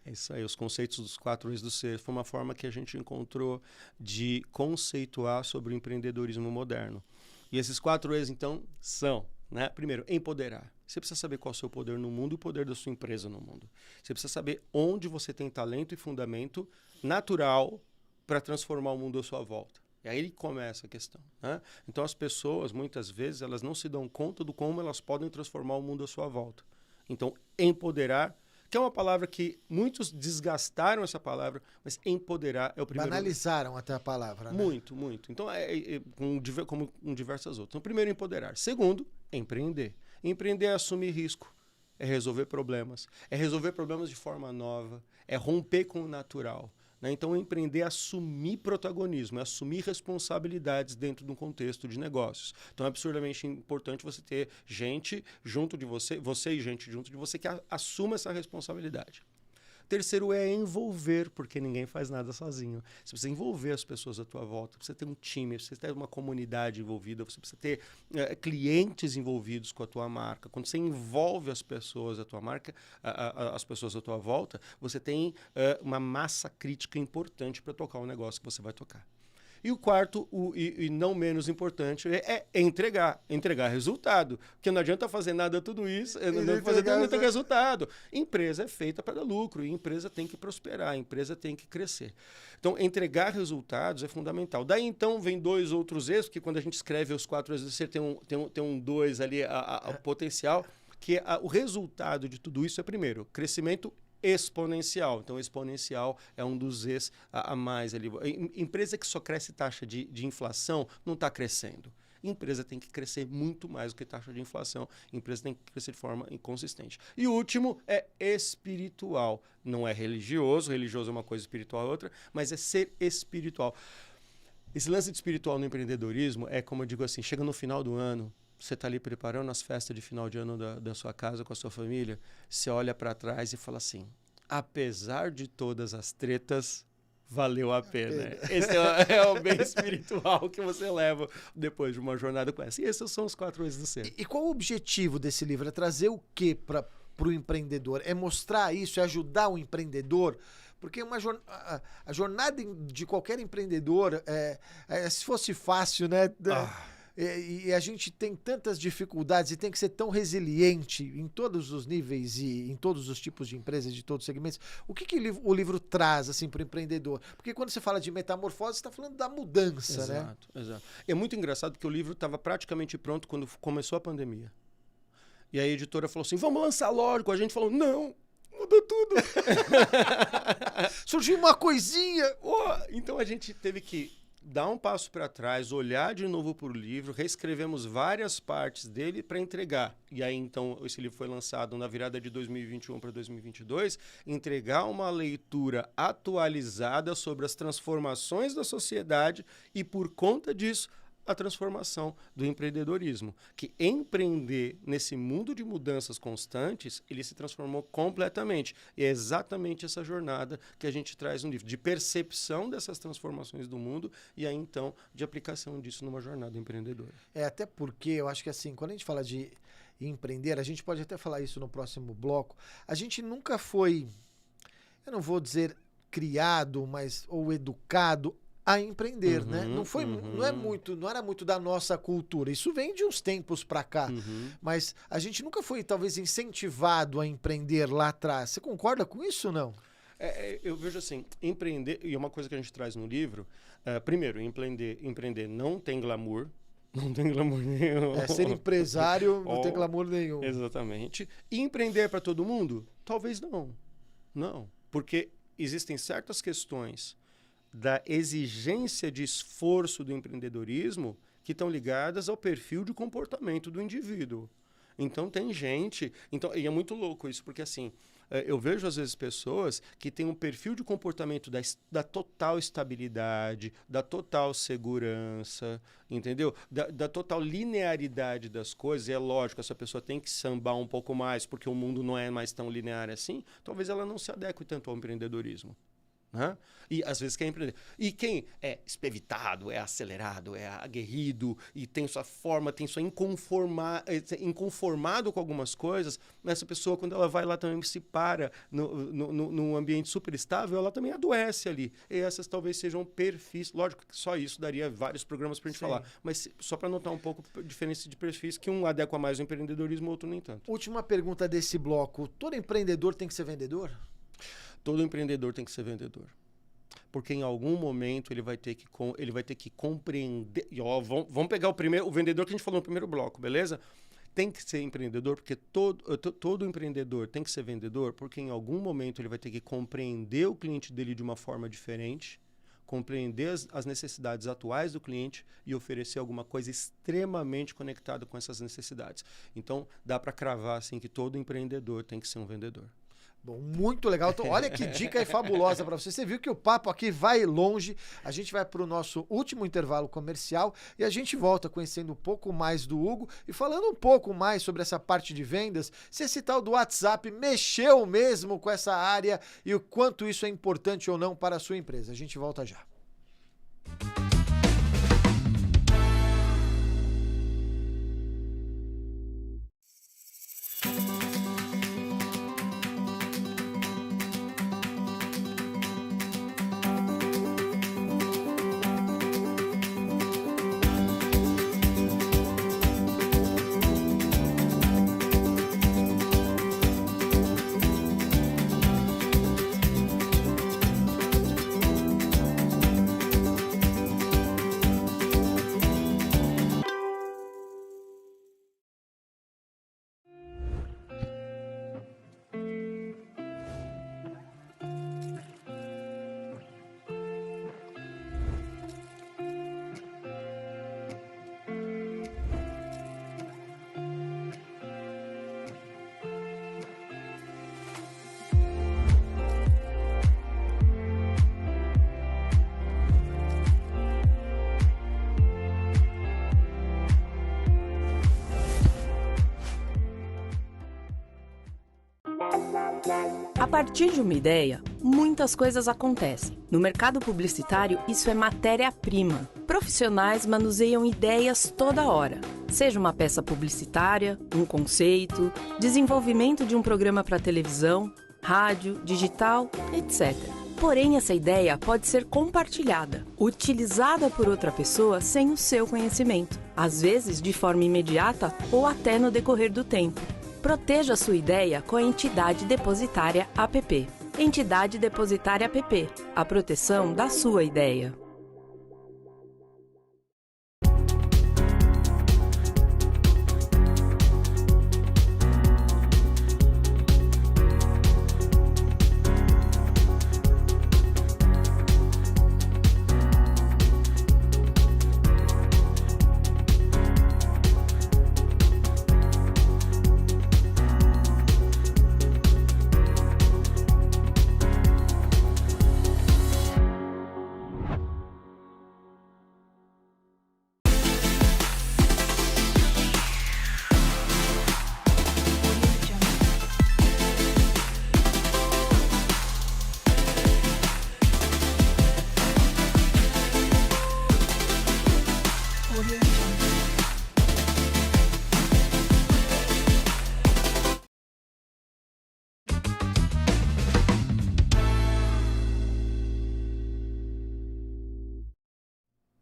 B: É isso aí, os conceitos dos 4 Es do Ser foi uma forma que a gente encontrou de conceituar sobre o empreendedorismo moderno. E esses 4 Es, então, são, né? Primeiro, empoderar. Você precisa saber qual é o seu poder no mundo e o poder da sua empresa no mundo. Você precisa saber onde você tem talento e fundamento natural para transformar o mundo à sua volta. E aí começa a questão, né? Então, as pessoas, muitas vezes, elas não se dão conta do como elas podem transformar o mundo à sua volta. Então, empoderar que é uma palavra que muitos desgastaram essa palavra, mas empoderar é o primeiro.
A: Banalizaram até a palavra, né?
B: Muito, muito. Então, como com diversas outras. Então, primeiro, empoderar. Segundo, empreender. Empreender é assumir risco, é resolver problemas de forma nova, é romper com o natural. Né? Então, empreender é assumir protagonismo, é assumir responsabilidades dentro de um contexto de negócios. Então, é absurdamente importante você ter gente junto de você e gente junto de você que assuma essa responsabilidade. Terceiro é envolver, porque ninguém faz nada sozinho. Você precisa envolver as pessoas à tua volta, você precisa ter um time, você precisa ter uma comunidade envolvida, você precisa ter clientes envolvidos com a tua marca. Quando você envolve as pessoas à tua marca, as pessoas à tua volta, você tem uma massa crítica importante para tocar o negócio que você vai tocar. E o quarto, e não menos importante, é entregar resultado. Porque não adianta fazer nada tudo isso, não adianta fazer tudo e não ter resultado. Empresa é feita para dar lucro, e empresa tem que prosperar, a empresa tem que crescer. Então, entregar resultados é fundamental. Daí, então, vem 2 outros eixos, que quando a gente escreve os 4 eixos, você tem um 2 ali, o potencial, que o resultado de tudo isso é, primeiro, crescimento exponencial. Então, exponencial é um dos E's a mais ali. Empresa que só cresce taxa de inflação não está crescendo. Empresa tem que crescer muito mais do que taxa de inflação. Empresa tem que crescer de forma inconsistente. E o último é espiritual. Não é religioso. Religioso é uma coisa, espiritual é outra. Mas é ser espiritual. Esse lance de espiritual no empreendedorismo é, como eu digo assim, chega no final do ano, você está ali preparando as festas de final de ano da sua casa com a sua família, você olha para trás e fala assim, apesar de todas as tretas, valeu a pena. Esse é o bem espiritual que você leva depois de uma jornada com essa. E esses são os 4 eixos do ser.
A: E qual o objetivo desse livro? É trazer o quê para o empreendedor? É mostrar isso? É ajudar o empreendedor? Porque a jornada de qualquer empreendedor, se fosse fácil, né? E a gente tem tantas dificuldades e tem que ser tão resiliente em todos os níveis e em todos os tipos de empresas, de todos os segmentos. O que o livro traz assim, para o empreendedor? Porque quando você fala de metamorfose, você está falando da mudança, né?
B: Exato. É muito engraçado porque o livro estava praticamente pronto quando começou a pandemia. E a editora falou assim, vamos lançar logo. A gente falou, não, mudou tudo.
A: Surgiu uma coisinha.
B: Então a gente teve que dar um passo para trás, olhar de novo para o livro, reescrevemos várias partes dele para entregar. E aí, então, esse livro foi lançado na virada de 2021 para 2022, entregar uma leitura atualizada sobre as transformações da sociedade e, por conta disso, a transformação do empreendedorismo. Que empreender nesse mundo de mudanças constantes, ele se transformou completamente. E é exatamente essa jornada que a gente traz no livro, de percepção dessas transformações do mundo e aí, então, de aplicação disso numa jornada empreendedora.
A: Até porque eu acho que assim, quando a gente fala de empreender, a gente pode até falar isso no próximo bloco, a gente nunca foi, eu não vou dizer criado, ou educado a empreender, né? Não era muito da nossa cultura. Isso vem de uns tempos para cá. Mas a gente nunca foi, talvez, incentivado a empreender lá atrás. Você concorda com isso ou não?
B: Eu vejo assim, empreender, e é uma coisa que a gente traz no livro, primeiro, empreender não tem glamour. Não tem glamour nenhum.
A: Ser empresário não tem glamour nenhum.
B: Exatamente. E empreender para todo mundo? Talvez não. Não. Porque existem certas questões da exigência de esforço do empreendedorismo que estão ligadas ao perfil de comportamento do indivíduo. Então, tem gente... e é muito louco isso, porque assim, eu vejo às vezes pessoas que têm um perfil de comportamento da total estabilidade, da total segurança, entendeu? Da total linearidade das coisas. E é lógico, essa pessoa tem que sambar um pouco mais, porque o mundo não é mais tão linear assim. Talvez ela não se adeque tanto ao empreendedorismo. E às vezes quer empreender. E quem é espevitado, é acelerado, é aguerrido e tem sua forma, tem sua inconformado com algumas coisas, essa pessoa, quando ela vai lá também se para num ambiente super estável, ela também adoece ali. E essas talvez sejam perfis. Lógico que só isso daria vários programas pra gente falar. Mas só para notar um pouco a diferença de perfis, que um adequa mais ao empreendedorismo, outro nem tanto.
A: Última pergunta desse bloco. Todo empreendedor tem que ser vendedor?
B: Todo empreendedor tem que ser vendedor. Porque em algum momento ele vai ter que compreender... E, vamos pegar o vendedor que a gente falou no primeiro bloco, beleza? tem que ser empreendedor, porque todo empreendedor tem que ser vendedor, porque em algum momento ele vai ter que compreender o cliente dele de uma forma diferente, compreender as necessidades atuais do cliente e oferecer alguma coisa extremamente conectada com essas necessidades. Então, dá para cravar assim, que todo empreendedor tem que ser um vendedor.
A: Bom, muito legal. Então, olha que dica aí fabulosa para você. Você viu que o papo aqui vai longe. A gente vai para o nosso último intervalo comercial e a gente volta conhecendo um pouco mais do Hugo e falando um pouco mais sobre essa parte de vendas. Se esse tal do WhatsApp mexeu mesmo com essa área e o quanto isso é importante ou não para a sua empresa. A gente volta já.
C: A partir de uma ideia, muitas coisas acontecem. No mercado publicitário, isso é matéria-prima. Profissionais manuseiam ideias toda hora. Seja uma peça publicitária, um conceito, desenvolvimento de um programa para televisão, rádio, digital, etc. Porém, essa ideia pode ser compartilhada, utilizada por outra pessoa sem o seu conhecimento, às vezes de forma imediata ou até no decorrer do tempo. Proteja sua ideia com a Entidade Depositária APP. Entidade Depositária APP. A proteção da sua ideia.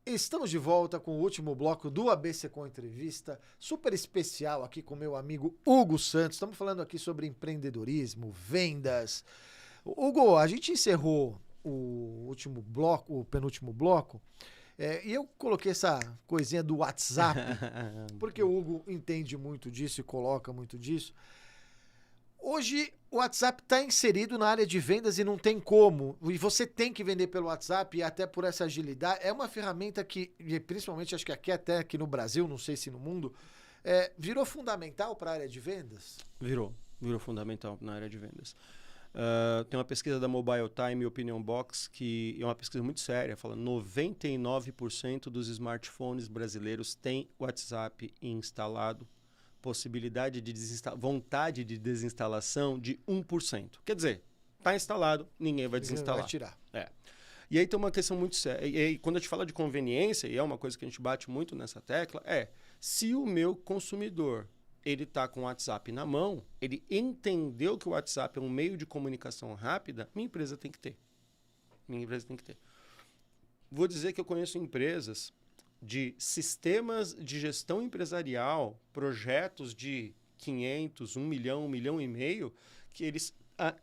A: Estamos de volta com o último bloco do ABC Com Entrevista, super especial aqui com meu amigo Hugo Santos. Estamos falando aqui sobre empreendedorismo, vendas. Hugo, a gente encerrou o último bloco, o penúltimo bloco, e eu coloquei essa coisinha do WhatsApp, porque o Hugo entende muito disso e coloca muito disso. Hoje o WhatsApp está inserido na área de vendas e não tem como. E você tem que vender pelo WhatsApp e até por essa agilidade. É uma ferramenta que, principalmente acho que até aqui no Brasil, não sei se no mundo, virou fundamental para a área de vendas?
B: Virou fundamental na área de vendas. Tem uma pesquisa da Mobile Time Opinion Box, que é uma pesquisa muito séria, fala 99% dos smartphones brasileiros têm WhatsApp instalado. Possibilidade de vontade de desinstalação de 1%. Quer dizer, está instalado, ninguém vai desinstalar.
A: Vai tirar.
B: E aí tem uma questão muito séria. E aí, quando a gente fala de conveniência, e é uma coisa que a gente bate muito nessa tecla, se o meu consumidor ele está com o WhatsApp na mão, ele entendeu que o WhatsApp é um meio de comunicação rápida, minha empresa tem que ter. Vou dizer que eu conheço empresas de sistemas de gestão empresarial, projetos de 500, 1 milhão, 1,5 milhão, que eles,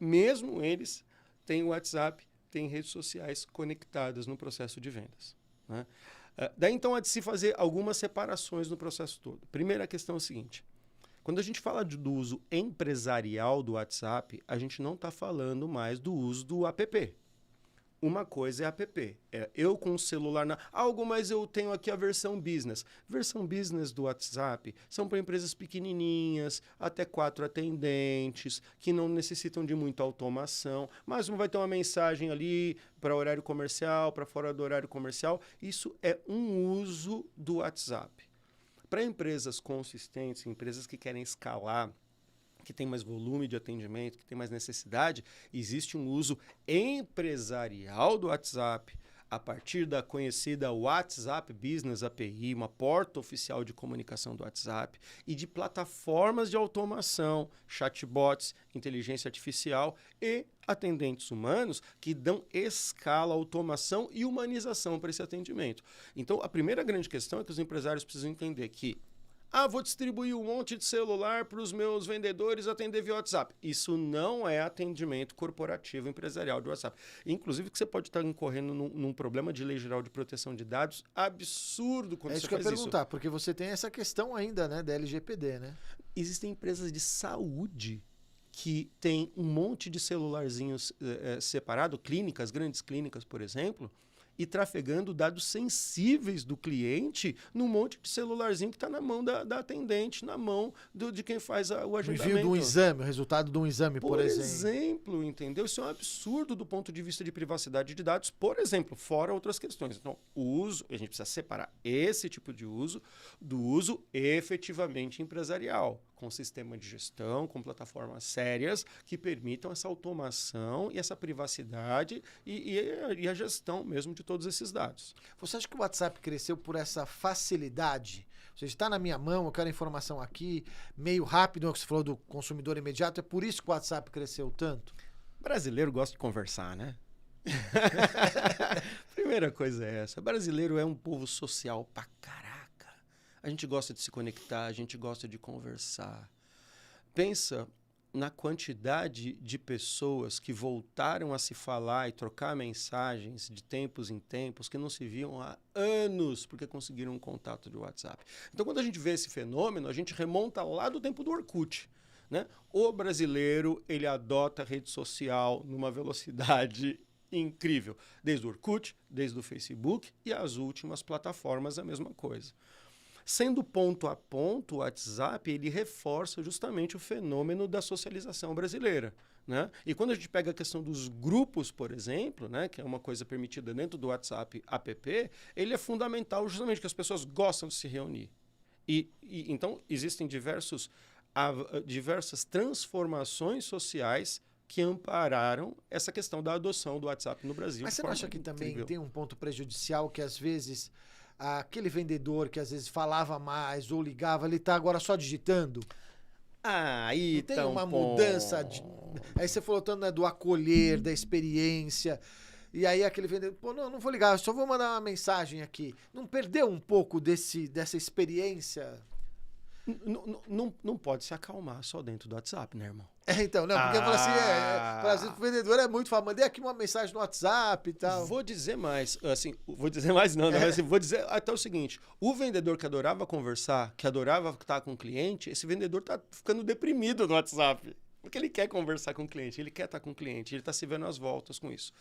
B: mesmo eles, têm o WhatsApp, têm redes sociais conectadas no processo de vendas. Né? Daí, então, há de se fazer algumas separações no processo todo. Primeira questão é a seguinte: Quando a gente fala do uso empresarial do WhatsApp, a gente não está falando mais do uso do app. Uma coisa é app. É eu com o celular na... Algo, mas eu tenho aqui a versão business. Versão business do WhatsApp são para empresas pequenininhas, até 4 atendentes, que não necessitam de muita automação, mas vai ter uma mensagem ali para horário comercial, para fora do horário comercial. Isso é um uso do WhatsApp. Para empresas consistentes, empresas que querem escalar, que tem mais volume de atendimento, que tem mais necessidade, existe um uso empresarial do WhatsApp a partir da conhecida WhatsApp Business API, uma porta oficial de comunicação do WhatsApp, e de plataformas de automação, chatbots, inteligência artificial e atendentes humanos que dão escala, automação e humanização para esse atendimento. Então, a primeira grande questão é que os empresários precisam entender que vou distribuir um monte de celular para os meus vendedores atender via WhatsApp. Isso não é atendimento corporativo empresarial de WhatsApp. Inclusive, que você pode estar incorrendo num problema de lei geral de proteção de dados absurdo quando você faz isso.
A: É isso que eu ia perguntar, porque você tem essa questão ainda, né, da LGPD, né?
B: Existem empresas de saúde que têm um monte de celularzinhos separado, clínicas, grandes clínicas, por exemplo, e trafegando dados sensíveis do cliente num monte de celularzinho que está na mão da atendente, na mão de quem faz o agendamento.
A: O envio de um exame, o resultado de um exame, por exemplo.
B: Por exemplo, entendeu? Isso é um absurdo do ponto de vista de privacidade de dados, por exemplo, fora outras questões. Então, o uso, a gente precisa separar esse tipo de uso do uso efetivamente empresarial, com sistema de gestão, com plataformas sérias que permitam essa automação e essa privacidade e a gestão mesmo de todos esses dados.
A: Você acha que o WhatsApp cresceu por essa facilidade? Ou seja, está na minha mão, eu quero a informação aqui, meio rápido, é o que você falou do consumidor imediato, é por isso que o WhatsApp cresceu tanto?
B: O brasileiro gosta de conversar, né? Primeira coisa é essa. O brasileiro é um povo social pra caraca. A gente gosta de se conectar, a gente gosta de conversar. Pensa na quantidade de pessoas que voltaram a se falar e trocar mensagens de tempos em tempos que não se viam há anos porque conseguiram um contato de WhatsApp. Então, quando a gente vê esse fenômeno, a gente remonta lá do tempo do Orkut, né? O brasileiro, ele adota a rede social numa velocidade incrível. Desde o Orkut, desde o Facebook e as últimas plataformas a mesma coisa. Sendo ponto a ponto, o WhatsApp ele reforça justamente o fenômeno da socialização brasileira, né? E quando a gente pega a questão dos grupos, por exemplo, né, que é uma coisa permitida dentro do WhatsApp app, ele é fundamental justamente porque as pessoas gostam de se reunir. Então, existem diversas transformações sociais que ampararam essa questão da adoção do WhatsApp no Brasil.
A: Mas você não acha que também tem um ponto prejudicial que às vezes aquele vendedor que às vezes falava mais ou ligava, ele está agora só digitando?
B: Aí
A: não tem uma mudança. Aí você falou tanto, né, do acolher, da experiência. E aí aquele vendedor, não vou ligar, só vou mandar uma mensagem aqui. Não perdeu um pouco dessa experiência?
B: Não pode se acalmar só dentro do WhatsApp, né, irmão?
A: Então, não, porque eu falo assim, o vendedor é muito falado, mandei aqui uma mensagem no WhatsApp e tal.
B: Vou dizer mais, mas vou dizer até o seguinte, o vendedor que adorava conversar, que adorava estar com o cliente, esse vendedor tá ficando deprimido no WhatsApp, porque ele quer conversar com o cliente, ele quer estar com o cliente, ele tá se vendo às voltas com isso.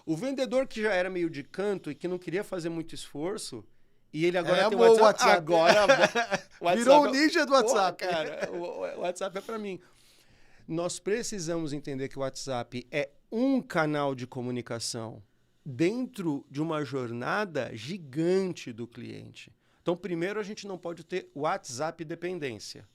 B: O vendedor que já era meio de canto e que não queria fazer muito esforço, e ele agora tem o WhatsApp. Agora
A: virou o ninja do WhatsApp.
B: Cara, o WhatsApp é para mim. Nós precisamos entender que o WhatsApp é um canal de comunicação dentro de uma jornada gigante do cliente. Então, primeiro, a gente não pode ter WhatsApp dependência.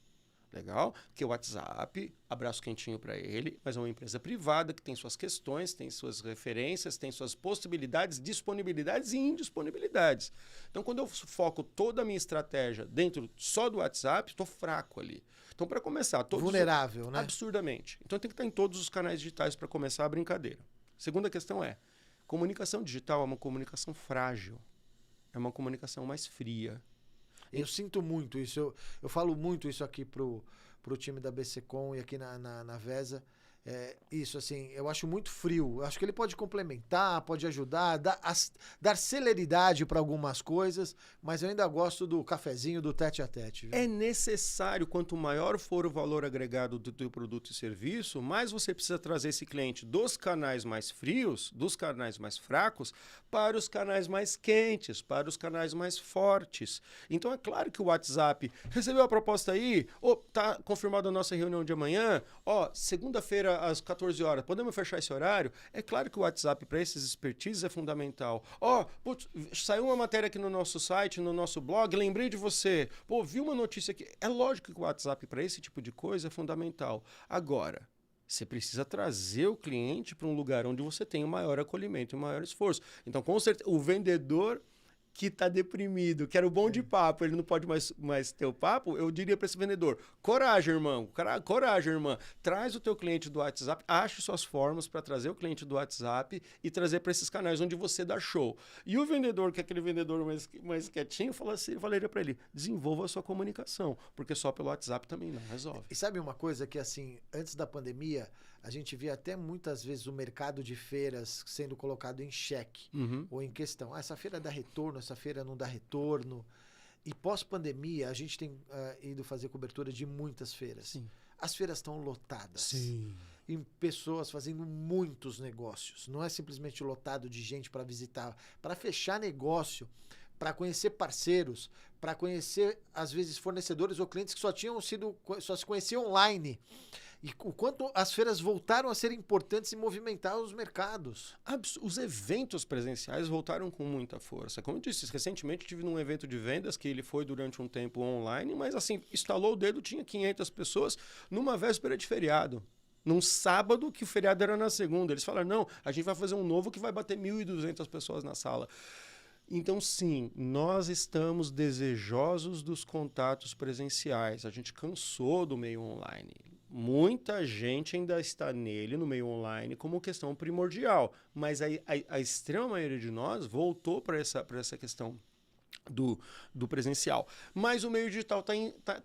B: Legal? Porque o WhatsApp, abraço quentinho para ele, mas é uma empresa privada que tem suas questões, tem suas referências, tem suas possibilidades, disponibilidades e indisponibilidades. Então, quando eu foco toda a minha estratégia dentro só do WhatsApp, estou fraco ali. Então, para começar...
A: vulnerável, né?
B: Absurdamente. Então, tem que estar em todos os canais digitais para começar a brincadeira. Segunda questão é, comunicação digital é uma comunicação frágil. É uma comunicação mais fria.
A: Eu sinto muito isso, eu falo muito isso aqui pro time da BCCom e aqui na VESA. isso, assim, eu acho muito frio. Eu acho que ele pode complementar, pode ajudar, dar celeridade para algumas coisas, mas eu ainda gosto do cafezinho, do tete a tete. Viu?
B: É necessário, quanto maior for o valor agregado do teu produto e serviço, mais você precisa trazer esse cliente dos canais mais frios, dos canais mais fracos, para os canais mais quentes, para os canais mais fortes. Então é claro que o WhatsApp recebeu a proposta aí, tá confirmada a nossa reunião de amanhã, segunda-feira às 14 horas, podemos fechar esse horário? É claro que o WhatsApp para esses expertises é fundamental. Saiu uma matéria aqui no nosso site, no nosso blog, lembrei de você. Vi uma notícia aqui. É lógico que o WhatsApp para esse tipo de coisa é fundamental. Agora, você precisa trazer o cliente para um lugar onde você tem um maior acolhimento e um maior esforço. Então, com certeza, o vendedor que está deprimido, que era o bom de papo, ele não pode mais ter o papo, eu diria para esse vendedor, coragem, irmão, coragem, irmã, traz o teu cliente do WhatsApp, ache suas formas para trazer o cliente do WhatsApp e trazer para esses canais onde você dá show. E o vendedor, que é aquele vendedor mais quietinho, falaria para ele, desenvolva a sua comunicação, porque só pelo WhatsApp também não resolve.
A: E sabe uma coisa que, assim, antes da pandemia, a gente via até muitas vezes o mercado de feiras sendo colocado em xeque ou em questão. Essa feira dá retorno, essa feira não dá retorno. E pós-pandemia, a gente tem ido fazer cobertura de muitas feiras.
B: Sim.
A: As feiras estão lotadas.
B: Sim.
A: E pessoas fazendo muitos negócios. Não é simplesmente lotado de gente para visitar, para fechar negócio, para conhecer parceiros, para conhecer, às vezes, fornecedores ou clientes que só se conheciam online. E o quanto as feiras voltaram a ser importantes e movimentar os mercados.
B: Os eventos presenciais voltaram com muita força. Como eu disse, recentemente tive num evento de vendas que ele foi durante um tempo online, mas assim, instalou o dedo, tinha 500 pessoas numa véspera de feriado. Num sábado, que o feriado era na segunda. Eles falaram, não, a gente vai fazer um novo que vai bater 1.200 pessoas na sala. Então, sim, nós estamos desejosos dos contatos presenciais. A gente cansou do meio online. Muita gente ainda está nele, no meio online, como questão primordial. Mas a extrema maioria de nós voltou para essa questão do presencial. Mas o meio digital tá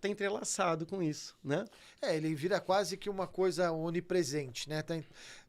B: entrelaçado com isso, né?
A: Ele vira quase que uma coisa onipresente, né?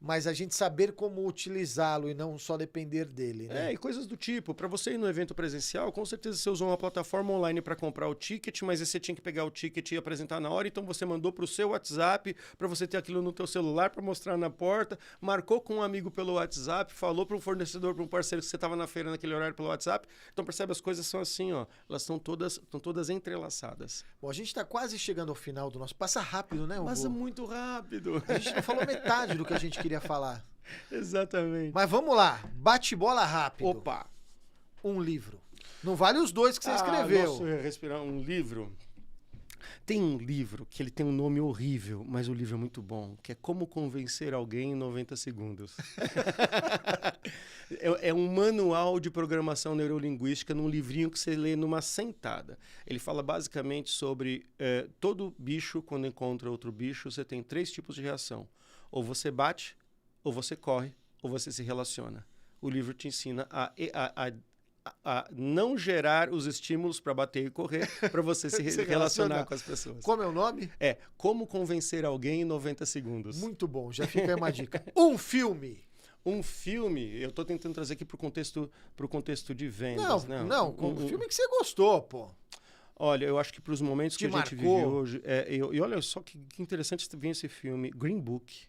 A: Mas a gente saber como utilizá-lo e não só depender dele, né?
B: E coisas do tipo, para você ir no evento presencial, com certeza você usou uma plataforma online para comprar o ticket, mas aí você tinha que pegar o ticket e apresentar na hora, então você mandou para o seu WhatsApp, para você ter aquilo no teu celular para mostrar na porta, marcou com um amigo pelo WhatsApp, falou para um fornecedor, para um parceiro que você estava na feira naquele horário pelo WhatsApp. Então percebe, as coisas são assim, elas estão todas entrelaçadas.
A: Bom, a gente está quase chegando ao final do nosso... Passa rápido, né, Hugo?
B: Passa muito rápido.
A: A gente não falou metade do que a gente queria falar.
B: Exatamente.
A: Mas vamos lá, bate-bola rápido.
B: Opa!
A: Um livro. Não vale os dois que você escreveu.
B: Nossa, eu ia respirar um livro. Tem um livro que ele tem um nome horrível, mas o livro é muito bom, que é Como Convencer Alguém em 90 Segundos. É um manual de programação neurolinguística num livrinho que você lê numa sentada. Ele fala basicamente sobre todo bicho, quando encontra outro bicho, você tem 3 tipos de reação. Ou você bate, ou você corre, ou você se relaciona. O livro te ensina a não gerar os estímulos para bater e correr, para você se relacionar com as pessoas.
A: Como é o nome?
B: Como Convencer Alguém em 90 Segundos.
A: Muito bom, já fica aí uma dica. Um filme.
B: Um filme, eu estou tentando trazer aqui para o contexto de vendas.
A: Não, um filme que você gostou, pô.
B: Olha, eu acho que para os momentos que a gente vive
A: marcou.
B: hoje... E olha só que interessante ver esse filme, Green Book.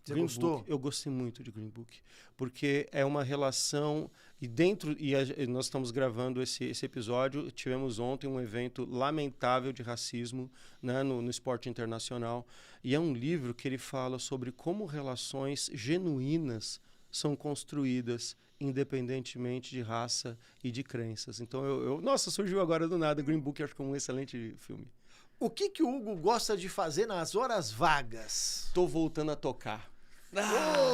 A: Você gostou?
B: Eu gostei muito de Green Book, porque é uma relação... nós estamos gravando esse episódio, tivemos ontem um evento lamentável de racismo, né, no esporte internacional, e é um livro que ele fala sobre como relações genuínas são construídas independentemente de raça e de crenças. Então, nossa, surgiu agora do nada. Green Book, acho que é um excelente filme.
A: O que o Hugo gosta de fazer nas horas vagas?
B: Tô voltando a tocar.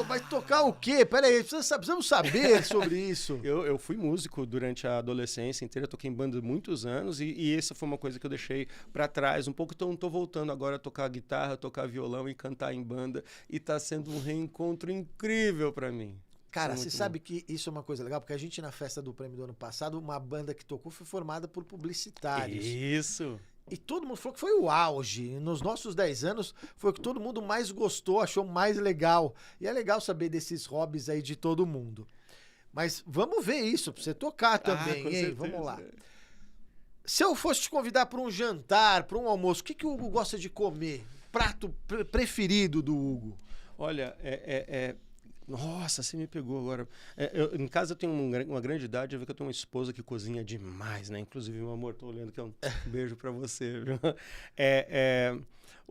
A: Vai tocar o quê? Peraí, precisamos saber sobre isso.
B: Eu fui músico durante a adolescência inteira, toquei em banda muitos anos e essa foi uma coisa que eu deixei pra trás um pouco, então tô voltando agora a tocar guitarra, tocar violão e cantar em banda e tá sendo um reencontro incrível pra mim.
A: Cara, você sabe que isso é uma coisa legal, porque a gente na festa do prêmio do ano passado, uma banda que tocou foi formada por publicitários.
B: Isso!
A: E todo mundo falou que foi o auge. Nos nossos 10 anos, foi o que todo mundo mais gostou, achou mais legal. E é legal saber desses hobbies aí de todo mundo. Mas vamos ver isso, pra você tocar também,
B: com
A: hein?
B: certeza.
A: Vamos lá. Se eu fosse te convidar para um jantar, para um almoço, o que o Hugo gosta de comer? Prato preferido do Hugo?
B: Olha, nossa, você me pegou agora. Em casa eu tenho uma grande idade, eu vejo que eu tenho uma esposa que cozinha demais, né? Inclusive, meu amor, tô olhando que é um beijo pra você, viu?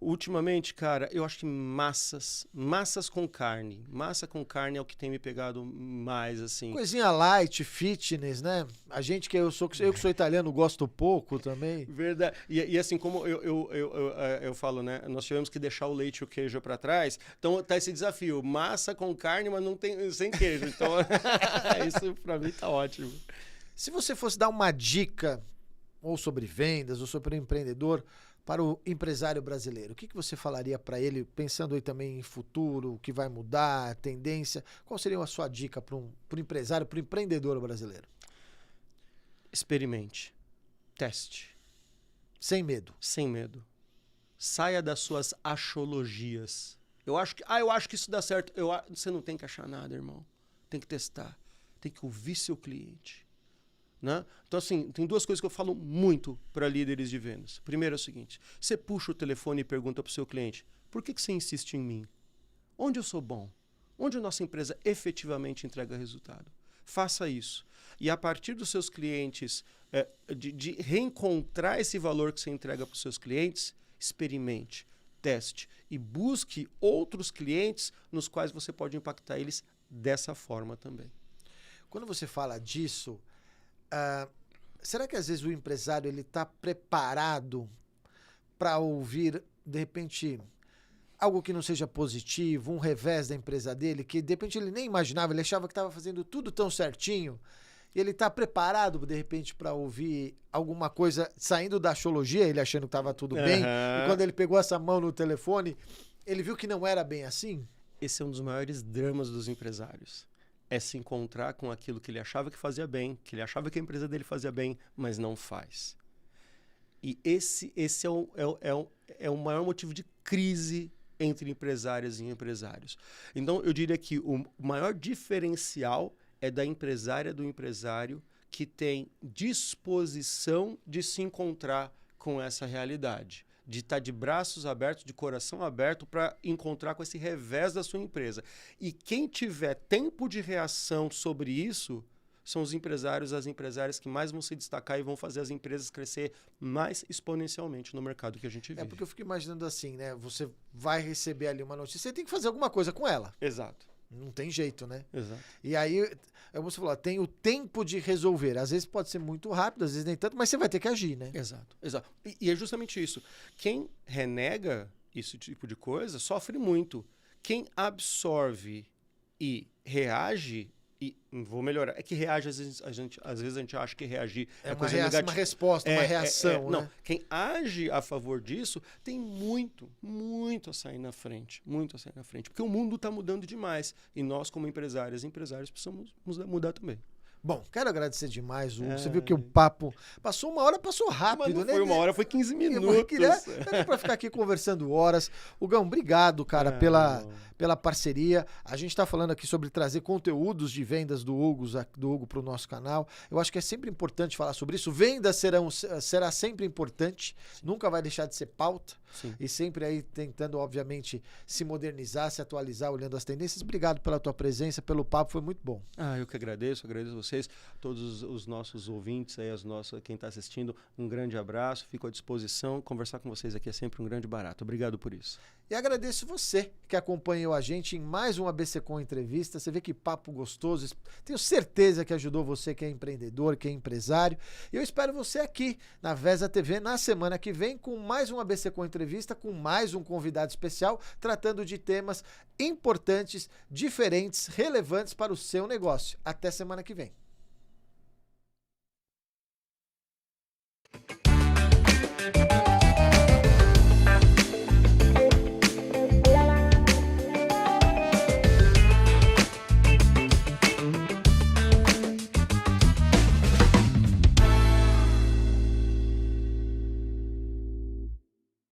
B: Ultimamente, cara, eu acho que massas com carne. Massa com carne é o que tem me pegado mais, assim.
A: Coisinha light, fitness, né? A gente eu que sou italiano, gosto pouco também.
B: Verdade. E assim, como eu falo, né? Nós tivemos que deixar o leite e o queijo para trás. Então tá esse desafio. Massa com carne, mas não tem sem queijo. Então, isso para mim tá ótimo.
A: Se você fosse dar uma dica, ou sobre vendas, ou sobre empreendedor, para o empresário brasileiro, o que você falaria para ele, pensando aí também em futuro, o que vai mudar, tendência? Qual seria a sua dica para o empresário, para o empreendedor brasileiro?
B: Experimente. Teste.
A: Sem medo.
B: Sem medo. Saia das suas achologias. Eu acho que isso dá certo. Você não tem que achar nada, irmão. Tem que testar. Tem que ouvir seu cliente. Né? Então, assim, tem duas coisas que eu falo muito para líderes de vendas. Primeiro é o seguinte: você puxa o telefone e pergunta para o seu cliente: por que você insiste em mim? Onde eu sou bom? Onde a nossa empresa efetivamente entrega resultado? Faça isso. E a partir dos seus clientes, de reencontrar esse valor que você entrega para os seus clientes, experimente, teste e busque outros clientes nos quais você pode impactar eles dessa forma também.
A: Quando você fala disso, será que às vezes o empresário ele está preparado para ouvir, de repente, algo que não seja positivo, um revés da empresa dele, que de repente ele nem imaginava, ele achava que estava fazendo tudo tão certinho, e ele está preparado, de repente, para ouvir alguma coisa saindo da achologia, ele achando que estava tudo bem, e quando ele pegou essa mão no telefone, ele viu que não era bem assim?
B: Esse é um dos maiores dramas dos empresários. É se encontrar com aquilo que ele achava que fazia bem, que ele achava que a empresa dele fazia bem, mas não faz. E esse é o maior motivo de crise entre empresárias e empresários. Então, eu diria que o maior diferencial é da empresária, do empresário, que tem disposição de se encontrar com essa realidade. De estar de braços abertos, de coração aberto para encontrar com esse revés da sua empresa. E quem tiver tempo de reação sobre isso são os empresários, as empresárias que mais vão se destacar e vão fazer as empresas crescer mais exponencialmente no mercado que a gente vive.
A: É porque eu fico imaginando assim, né? Você vai receber ali uma notícia, você tem que fazer alguma coisa com ela.
B: Exato.
A: Não tem jeito, né?
B: Exato.
A: E aí, como você falou, tem o tempo de resolver. Às vezes pode ser muito rápido, às vezes nem tanto, mas você vai ter que agir, né?
B: Exato. E é justamente isso. Quem renega esse tipo de coisa sofre muito. Quem absorve e reage, e vou melhorar, é que reage, às vezes a gente acha que reagir é coisa negativa.
A: Uma resposta, uma reação, né?
B: Não, quem age a favor disso tem muito a sair na frente. Muito a sair na frente. Porque o mundo está mudando demais. E nós, como empresários precisamos mudar também.
A: Bom, quero agradecer demais, Hugo. Você viu que o papo passou uma hora, passou rápido,
B: mas não
A: né?
B: foi uma hora, foi 15 minutos.
A: Dá pra ficar aqui conversando horas. Hugão, obrigado, cara, pela parceria. A gente tá falando aqui sobre trazer conteúdos de vendas do Hugo pro nosso canal. Eu acho que é sempre importante falar sobre isso. Vendas será sempre importante. Sim. Nunca vai deixar de ser pauta. Sim. E sempre aí tentando, obviamente, se modernizar, se atualizar, olhando as tendências. Obrigado pela tua presença, pelo papo, foi muito bom.
B: Eu que agradeço vocês, todos os nossos ouvintes, aí, quem está assistindo, um grande abraço, fico à disposição. Conversar com vocês aqui é sempre um grande barato. Obrigado por isso.
A: E agradeço você que acompanhou a gente em mais um ABC Com Entrevista. Você vê que papo gostoso. Tenho certeza que ajudou você que é empreendedor, que é empresário. E eu espero você aqui na Vesa TV na semana que vem com mais um ABC Com Entrevista, com mais um convidado especial, tratando de temas importantes, diferentes, relevantes para o seu negócio. Até semana que vem.